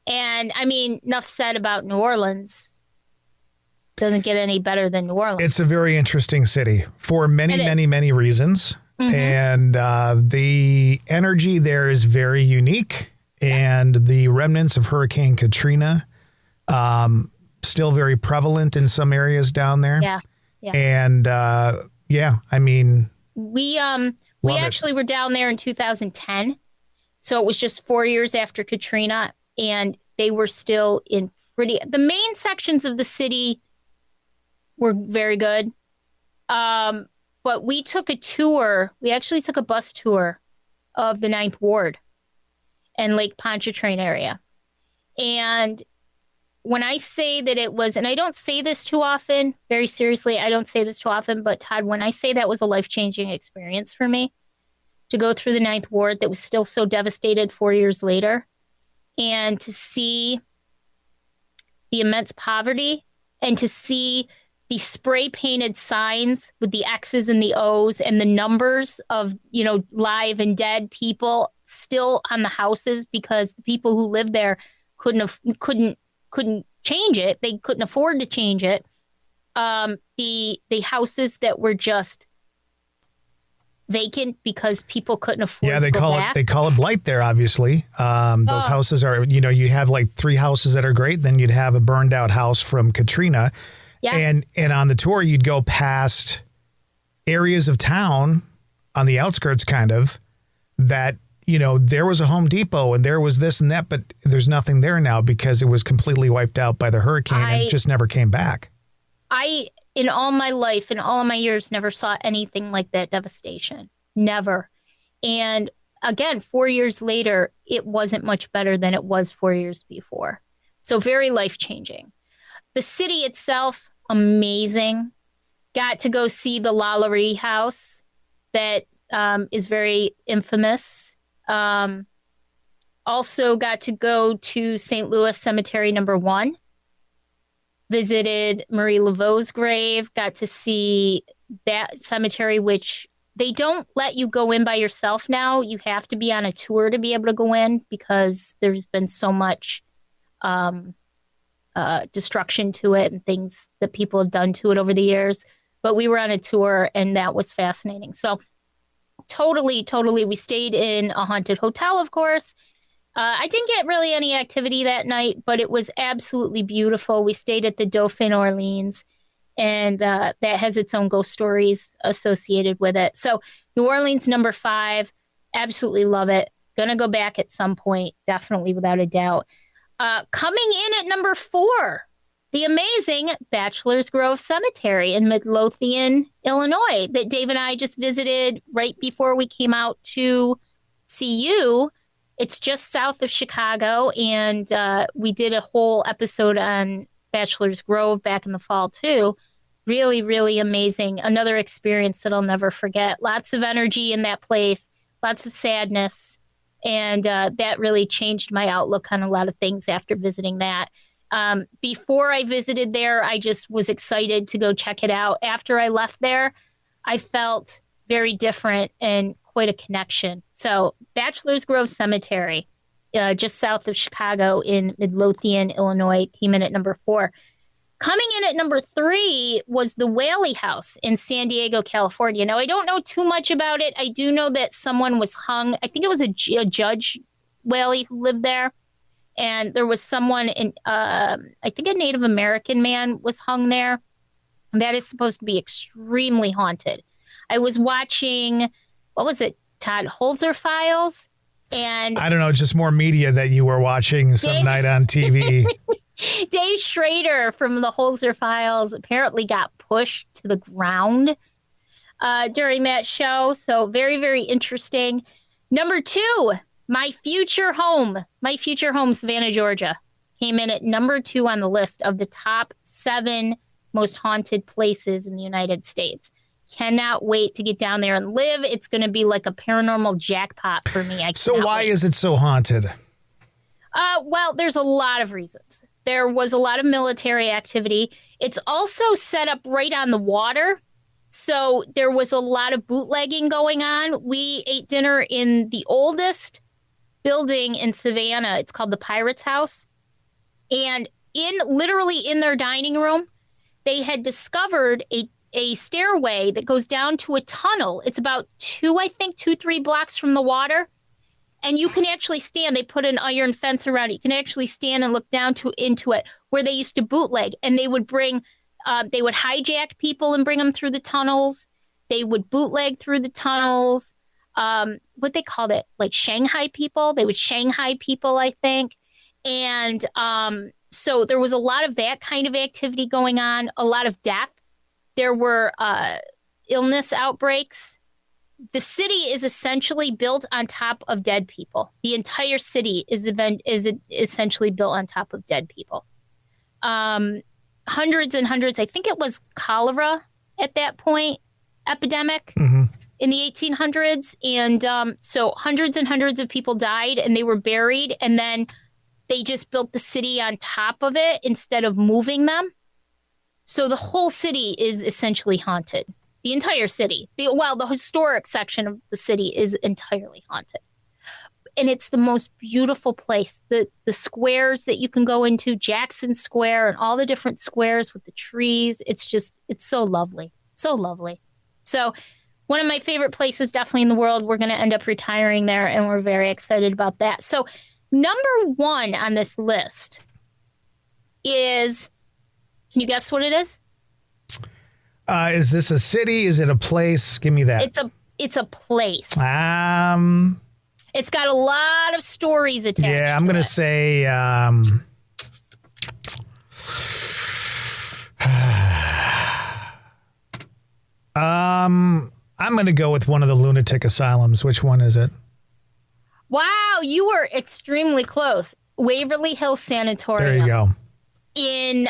And I mean, enough said about New Orleans. Doesn't get any better than New Orleans. It's a very interesting city for many, many, many reasms. Mm-hmm. And the energy there is very unique. And the remnants of Hurricane Katrina, still very prevalent in some areas down there. Yeah. And I mean, we actually were down there in 2010. So it was just 4 years after Katrina, and they were still in the main sections of the city were very good. But we took a tour. We actually took a bus tour of the 9th Ward and Lake Pontchartrain area. And when I say that it was, and I don't say this too often, very seriously, I don't say this too often, but Todd, when I say that was a life-changing experience for me to go through the 9th Ward that was still so devastated 4 years later, and to see the immense poverty and to see the spray painted signs with the X's and the O's and the numbers of, live and dead people still on the houses because the people who lived there couldn't change it. They couldn't afford to change it. The houses that were just vacant because people couldn't afford to go back. They call it blight there, obviously. Those houses are, you have like 3 houses that are great. Then you'd have a burned out house from Katrina. Yeah. And on the tour, you'd go past areas of town on the outskirts kind of that, there was a Home Depot and there was this and that, but there's nothing there now because it was completely wiped out by the hurricane and it just never came back. I, in all my life, in all of my years, never saw anything like that devastation. Never. And again, 4 years later, it wasn't much better than it was 4 years before. So very life-changing. The city itself, amazing. Got to go see the Whaley House that is very infamous. Also got to go to St. Louis Cemetery number 1. Visited Marie Laveau's grave. Got to see that cemetery, which they don't let you go in by yourself now. You have to be on a tour to be able to go in because there's been so much destruction to it and things that people have done to it over the years. But we were on a tour and that was fascinating. So totally. We stayed in a haunted hotel, of course. I didn't get really any activity that night, but it was absolutely beautiful. We stayed at the Dauphin Orleans, and that has its own ghost stories associated with it. So New Orleans, number 5, absolutely love it. Gonna go back at some point, definitely, without a doubt. Coming in at number 4, the amazing Bachelors Grove Cemetery in Midlothian, Illinois, that Dave and I just visited right before we came out to see you. It's just south of Chicago, and we did a whole episode on Bachelors Grove back in the fall, too. Really, really amazing. Another experience that I'll never forget. Lots of energy in that place, lots of sadness, and that really changed my outlook on a lot of things after visiting that. Before I visited there, I just was excited to go check it out. After I left there, I felt very different and quite a connection. So Bachelors Grove Cemetery, just south of Chicago in Midlothian, Illinois, came in at number 4. Coming in at number 3 was the Whaley House in San Diego, California. Now, I don't know too much about it. I do know that someone was hung. I think it was a Judge Whaley who lived there. And there was someone, I think a Native American man was hung there. That is supposed to be extremely haunted. I was watching, what was it, Todd Holzer Files? And I don't know, just more media that you were watching some night on TV. Dave Schrader from the Holzer Files apparently got pushed to the ground during that show. So very, very interesting. Number 2, my future home, Savannah, Georgia, came in at number 2 on the list of the top 7 most haunted places in the United States. Cannot wait to get down there and live. It's going to be like a paranormal jackpot for me. So why is it so haunted? Well, there's a lot of reasons. There was a lot of military activity. It's also set up right on the water. So there was a lot of bootlegging going on. We ate dinner in the oldest building in Savannah. It's called the Pirates House. And literally in their dining room, they had discovered a stairway that goes down to a tunnel. It's about 2-3 blocks from the water. And you can actually stand. They put an iron fence around it. You can actually stand and look down into it, where they used to bootleg. And they would they would hijack people and bring them through the tunnels. They would bootleg through the tunnels. What they called it, like Shanghai people. They would Shanghai people, I think. And so there was a lot of that kind of activity going on, a lot of death. There were illness outbreaks. The city is essentially built on top of dead people. The entire city is essentially built on top of dead people. Hundreds and hundreds. I think it was cholera at that point, epidemic in the 1800s. And so hundreds and hundreds of people died and they were buried. And then they just built the city on top of it instead of moving them. So the whole city is essentially haunted. The entire city. The historic section of the city is entirely haunted. And it's the most beautiful place. The squares that you can go into, Jackson Square and all the different squares with the trees. It's so lovely. So lovely. So one of my favorite places definitely in the world. We're going to end up retiring there, and we're very excited about that. So number 1 on this list is, can you guess what it is? Is this a city? Is it a place? Give me that. It's a place. It's got a lot of stories attached. Yeah, I'm going to say I'm going to go with one of the lunatic asylums. Which one is it? Wow, you were extremely close. Waverly Hills Sanatorium. There you go. In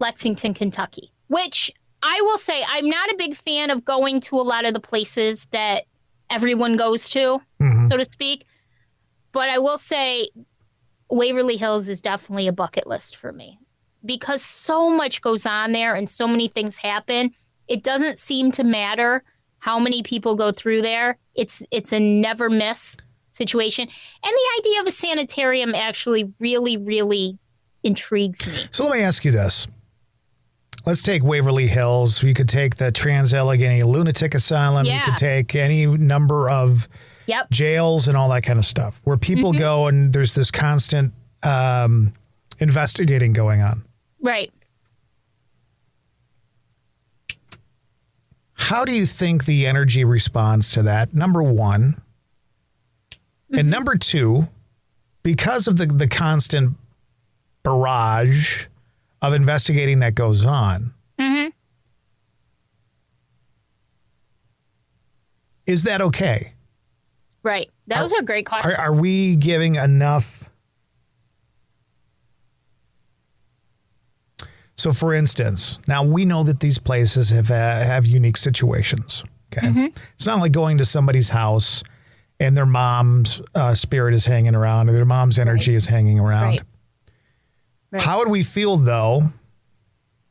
Lexington, Kentucky, which I will say I'm not a big fan of going to a lot of the places that everyone goes to, so to speak. But I will say Waverly Hills is definitely a bucket list for me because so much goes on there and so many things happen. It doesn't seem to matter how many people go through there. It's a never miss situation. And the idea of a sanitarium actually really, really intrigues me. So let me ask you this. Let's take Waverly Hills. You could take the Trans-Allegheny Lunatic Asylum. Yeah. You could take any number of jails and all that kind of stuff where people go and there's this constant investigating going on. Right. How do you think the energy responds to that? Number one. And number two, because of the constant barrage of investigating that goes on, is that okay? Right. Those are great questions. Are we giving enough? So, for instance, now we know that these places have unique situations. Okay, it's not like going to somebody's house and their mom's spirit is hanging around or their mom's energy is hanging around. Right. How would we feel though?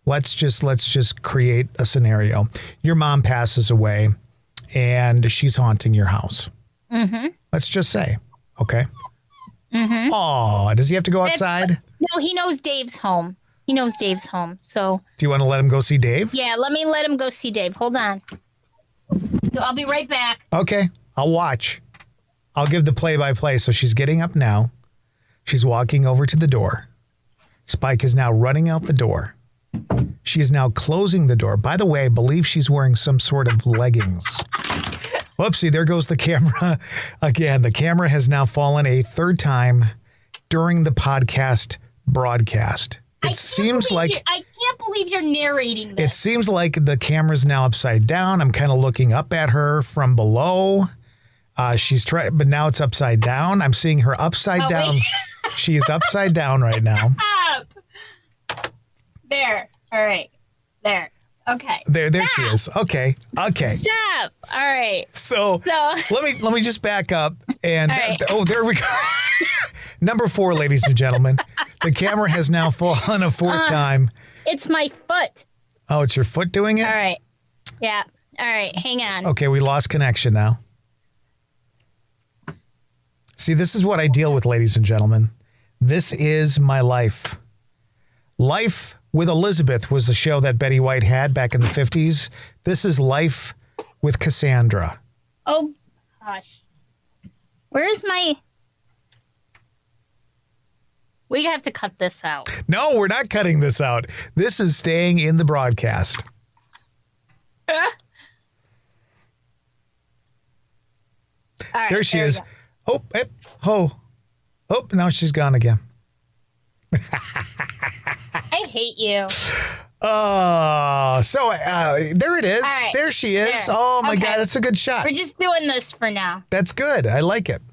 Let's just create a scenario. Your mom passes away and she's haunting your house. Let's just say, okay. Oh, does he have to go outside? No, he knows Dave's home. So do you want to let him go see Dave? yeah, let him go see Dave. Hold on. So I'll be right back. Okay, I'll watch. I'll give the play-by-play. So she's getting up now. She's walking over to the door. Spike is now running out the door. She is now closing the door. By the way, I believe she's wearing some sort of leggings. Whoopsie, there goes the camera again. The camera has now fallen a third time during the podcast broadcast. I can't believe you're narrating this. It seems like the camera's now upside down. I'm kind of looking up at her from below. She's trying, but now it's upside down. I'm seeing her upside down. Wait. She is upside down right now. Stop. There. All right. There. Okay. There Stop. she is. Okay. Stop. All right. So let me just back up and right. There we go. Number 4, ladies and gentlemen. The camera has now fallen a fourth time. It's my foot. Oh, it's your foot doing it? All right. Yeah. All right. Hang on. Okay, we lost connection now. See, this is what I deal with, ladies and gentlemen. This is my life. Life with Elizabeth was the show that Betty White had back in the 50s. This is Life with Cassandra. Oh, gosh. Where's my... We have to cut this out. No, we're not cutting this out. This is staying in the broadcast. All right, there she is. Oh, now she's gone again. I hate you. There it is. Right, there she is. there. Oh, my Okay. God. That's a good shot. We're just doing this for now. That's good. I like it.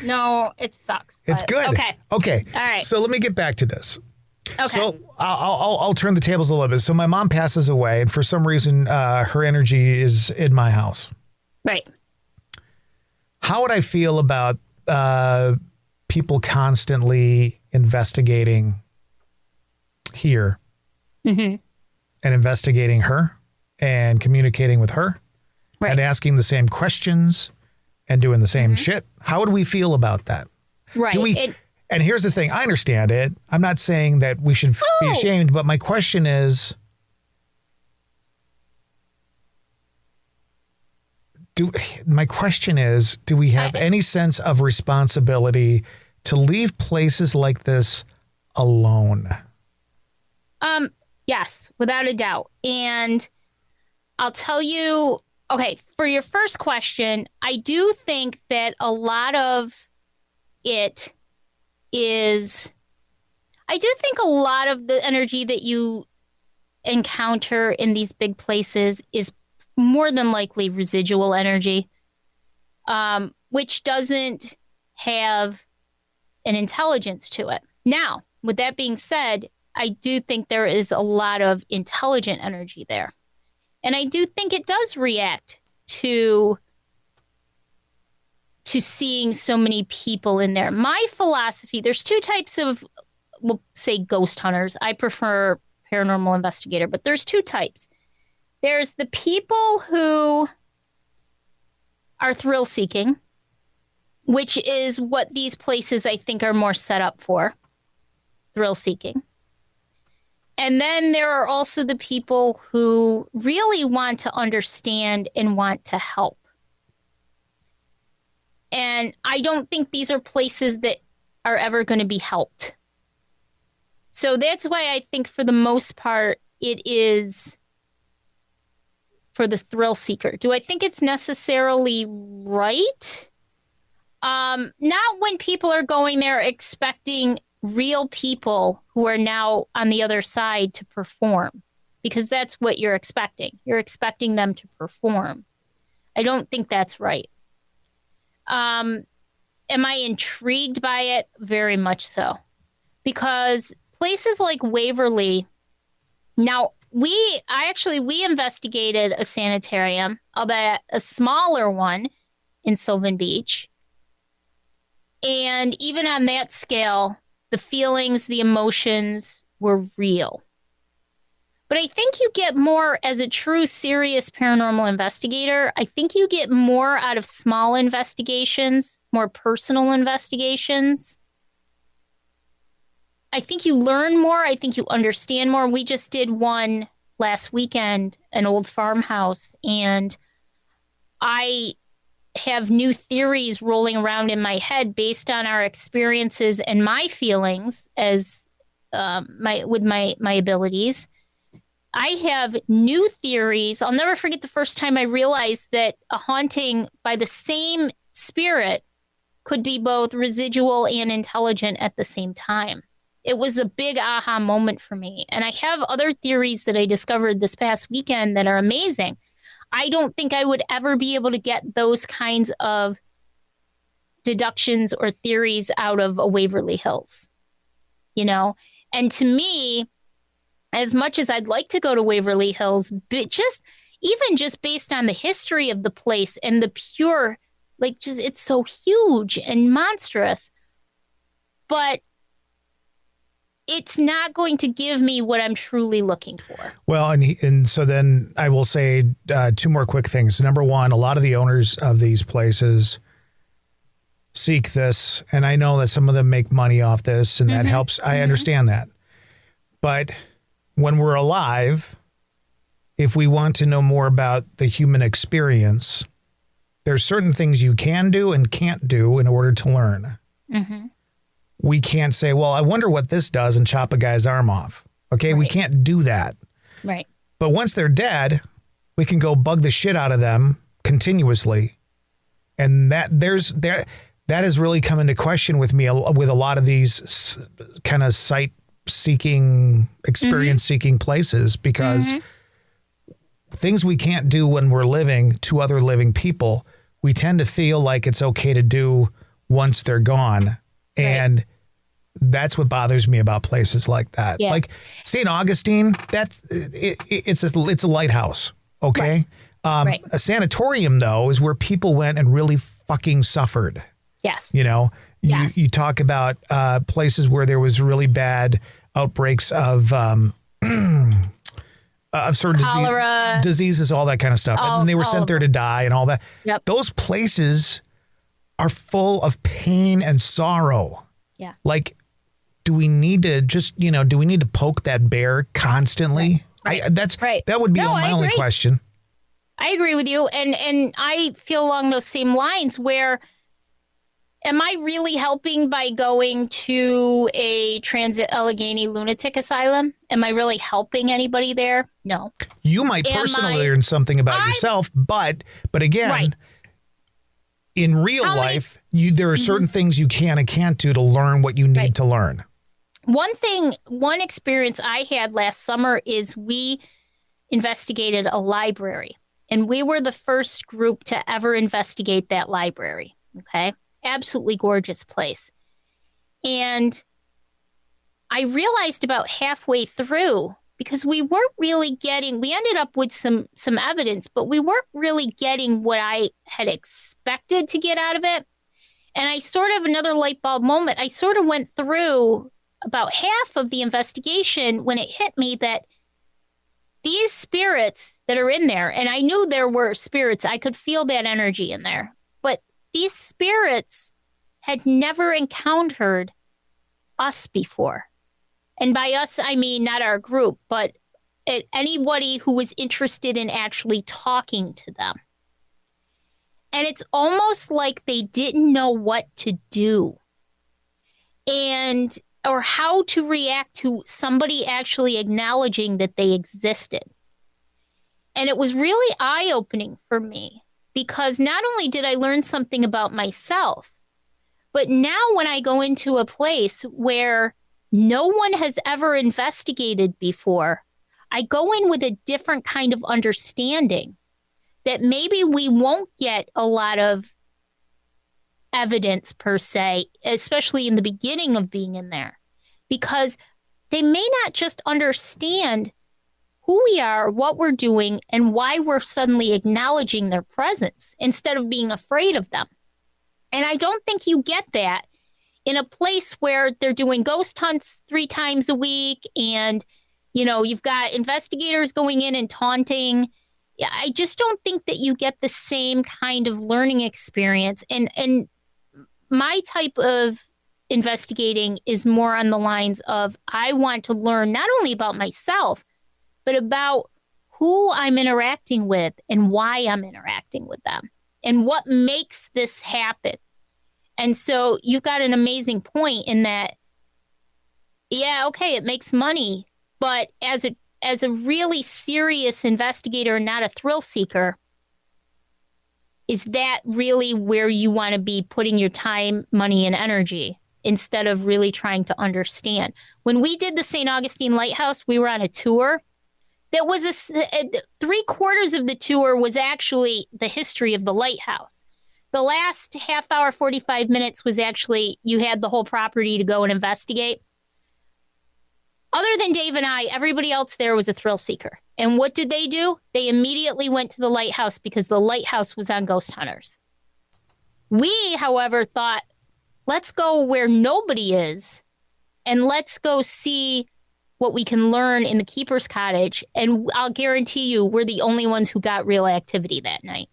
No, it sucks. It's but- good. Okay. Okay. All right. So let me get back to this. Okay. So I'll turn the tables a little bit. So my mom passes away, and for some reason, her energy is in my house. Right. How would I feel about people constantly investigating here and investigating her and communicating with her and asking the same questions and doing the same shit? How would we feel about that? Right. And here's the thing. I understand it. I'm not saying that we should be ashamed, but my question is, do we have any sense of responsibility to leave places like this alone? Yes, without a doubt. And I'll tell you, okay, for your first question, I do think that a lot of it is, I do think a lot of the energy that you encounter in these big places is more than likely residual energy, which doesn't have an intelligence to it. Now, with that being said, I do think there is a lot of intelligent energy there. And I do think it does react to to seeing so many people in there. My philosophy, there's two types of, we'll say, ghost hunters. I prefer paranormal investigator, but there's two types. There's the people who are thrill seeking, which is what these places I think are more set up for, thrill seeking. And then there are also the people who really want to understand and want to help. And I don't think these are places that are ever going to be helped. So that's why I think for the most part, it is for the thrill seeker. Do I think it's necessarily right? Not when people are going there expecting real people who are now on the other side to perform, because that's what you're expecting. You're expecting them to perform. I don't think that's right. Am I intrigued by it? Very much so. Because places like Waverly, now we investigated a sanitarium, albeit a smaller one in Sylvan Beach. And even on that scale, the feelings, the emotions were real. But I think you get more as a true, serious paranormal investigator. I think you get more out of small investigations, more personal investigations. I think you learn more. I think you understand more. We just did one last weekend, an old farmhouse, and I have new theories rolling around in my head based on our experiences and my feelings as my abilities. I have new theories. I'll never forget the first time I realized that a haunting by the same spirit could be both residual and intelligent at the same time. It was a big aha moment for me. And I have other theories that I discovered this past weekend that are amazing. I don't think I would ever be able to get those kinds of deductions or theories out of a Waverly Hills, you know? And to me, as much as I'd like to go to Waverly Hills, just based on the history of the place and the pure, it's so huge and monstrous, but it's not going to give me what I'm truly looking for. Well, and so then I will say two more quick things. Number one, a lot of the owners of these places seek this, and I know that some of them make money off this, and that helps. I understand that. But when we're alive, if we want to know more about the human experience, there's certain things you can do and can't do in order to learn. Mm-hmm. We can't say, well, I wonder what this does and chop a guy's arm off. Okay, right. We can't do that. Right. But once they're dead, we can go bug the shit out of them continuously. And that has really come into question with me with a lot of these kind of sight-seeking, experience-seeking places, because things we can't do when we're living to other living people, we tend to feel like it's okay to do once they're gone. And that's what bothers me about places like that. Yeah. Like St. Augustine, it's a lighthouse. Okay. Right. A sanatorium, though, is where people went and really fucking suffered. Yes. You know, you talk about places where there was really bad outbreaks of certain cholera, diseases, all that kind of stuff. And they were sent there to die and all that. Yep. Those places are full of pain and sorrow. Yeah. Like, do we need to poke that bear constantly? Right. That would be my only question. I agree with you. And I feel along those same lines where, am I really helping by going to a Transit Allegheny lunatic asylum? Am I really helping anybody there? No. You might personally learn something about yourself, but again, in real life, there are certain things you can and can't do to learn what you need to learn. One experience I had last summer is we investigated a library, and we were the first group to ever investigate that library. Okay. Absolutely gorgeous place. And I realized about halfway through, because we ended up with some evidence, but we weren't really getting what I had expected to get out of it. And I sort of, another light bulb moment, I sort of went through about half of the investigation when it hit me that these spirits that are in there, and I knew there were spirits, I could feel that energy in there, but these spirits had never encountered us before. And by us, I mean not our group, but anybody who was interested in actually talking to them. And it's almost like they didn't know what to do or how to react to somebody actually acknowledging that they existed. And it was really eye-opening for me because not only did I learn something about myself, but now when I go into a place where no one has ever investigated before, I go in with a different kind of understanding that maybe we won't get a lot of evidence per se, especially in the beginning of being in there, because they may not just understand who we are, what we're doing, and why we're suddenly acknowledging their presence instead of being afraid of them. And I don't think you get that in a place where they're doing ghost hunts 3 times a week and, you know, you've got investigators going in and taunting. I just don't think that you get the same kind of learning experience. And my type of investigating is more on the lines of I want to learn not only about myself, but about who I'm interacting with and why I'm interacting with them and what makes this happen. And so you've got an amazing point in that, yeah, okay, it makes money, but as a really serious investigator, not a thrill seeker, is that really where you want to be putting your time, money, and energy instead of really trying to understand? When we did the St. Augustine Lighthouse, we were on a tour. That was 3/4 of the tour was actually the history of the lighthouse. The last half hour, 45 minutes was actually, you had the whole property to go and investigate. Other than Dave and I, everybody else there was a thrill seeker. And what did they do? They immediately went to the lighthouse because the lighthouse was on ghost hunters. We, however, thought, let's go where nobody is and let's go see what we can learn in the keeper's cottage. And I'll guarantee you, we're the only ones who got real activity that night.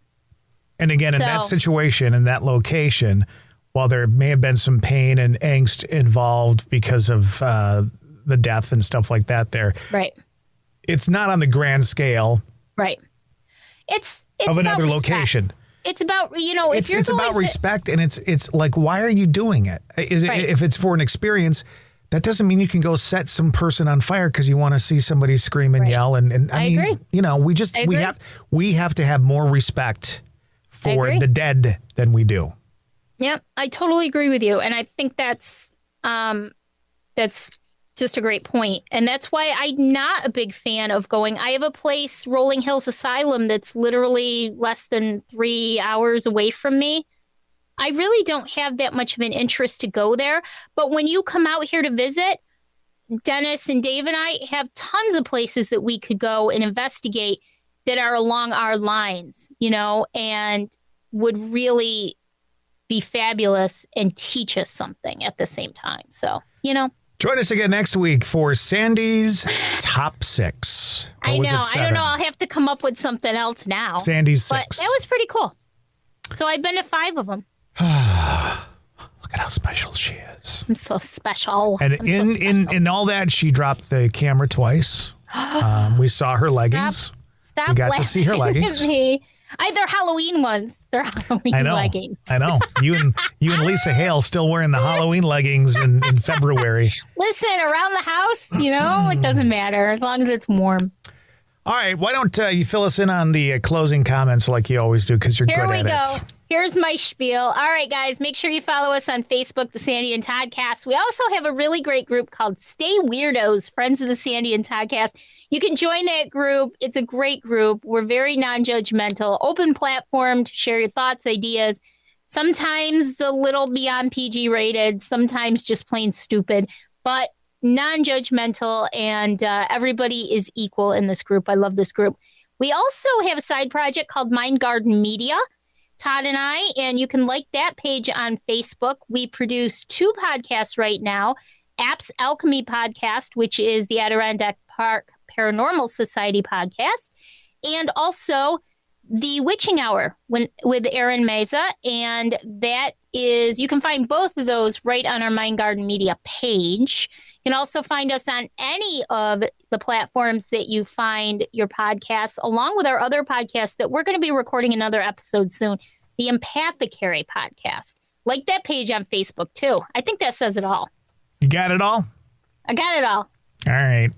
And again, in that situation, in that location, while there may have been some pain and angst involved because of the death and stuff like that there. Right. It's not on the grand scale. Right. It's of another about location. Respect. It's about, you know, if it's about respect, and it's like, why are you doing it? If it's for an experience, that doesn't mean you can go set some person on fire because you want to see somebody scream and yell. And I mean, agree. You know, we have to have more respect for the dead than we do. Yep, I totally agree with you, and I think that's just a great point. And that's why I'm not a big fan of going. I have a place, Rolling Hills Asylum, that's literally less than 3 hours away from me. I really don't have that much of an interest to go there. But when you come out here to visit, Dennis and Dave and I have tons of places that we could go and investigate that are along our lines, you know, and would really be fabulous and teach us something at the same time. So, you know. Join us again next week for Sandy's Top 6. I know. I don't know. I'll have to come up with something else now. Sandy's 6. But that was pretty cool. So I've been to 5 of them. Look at how special she is. I'm so special. And in all that, she dropped the camera twice. We saw her leggings. Stop we got to see her leggings. Me. They're Halloween ones. They're Halloween leggings. I know. You and Lisa Hale still wearing the Halloween leggings in February. Listen, around the house, you know, it doesn't matter as long as it's warm. All right. Why don't you fill us in on the closing comments like you always do, because you're good at it. Here we go. Here's my spiel. All right, guys, make sure you follow us on Facebook, the Sandy and Toddcast. We also have a really great group called Stay Weirdos, Friends of the Sandy and Toddcast. You can join that group. It's a great group. We're very non-judgmental, open platform to share your thoughts, ideas, sometimes a little beyond PG rated, sometimes just plain stupid, but non-judgmental, and everybody is equal in this group. I love this group. We also have a side project called Mind Garden Media. Todd and I, and you can like that page on Facebook. We produce 2 podcasts right now. Apps Alchemy podcast, which is the Adirondack Park Paranormal Society podcast, and also the Witching Hour with Aaron Meza, and that is, you can find both of those right on our Mind Garden Media page. You can also find us on any of the platforms that you find your podcasts, along with our other podcasts that we're going to be recording another episode soon, the Empathecary podcast. Like that page on Facebook, too. I think that says it all. You got it all? I got it all. All right.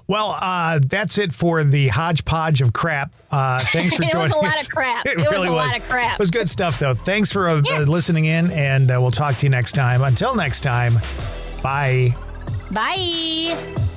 Well, that's it for the hodgepodge of crap. Thanks for joining us. It was a lot of crap. It really was a lot of crap. It was good stuff, though. Thanks for listening in, and we'll talk to you next time. Until next time, bye. Bye.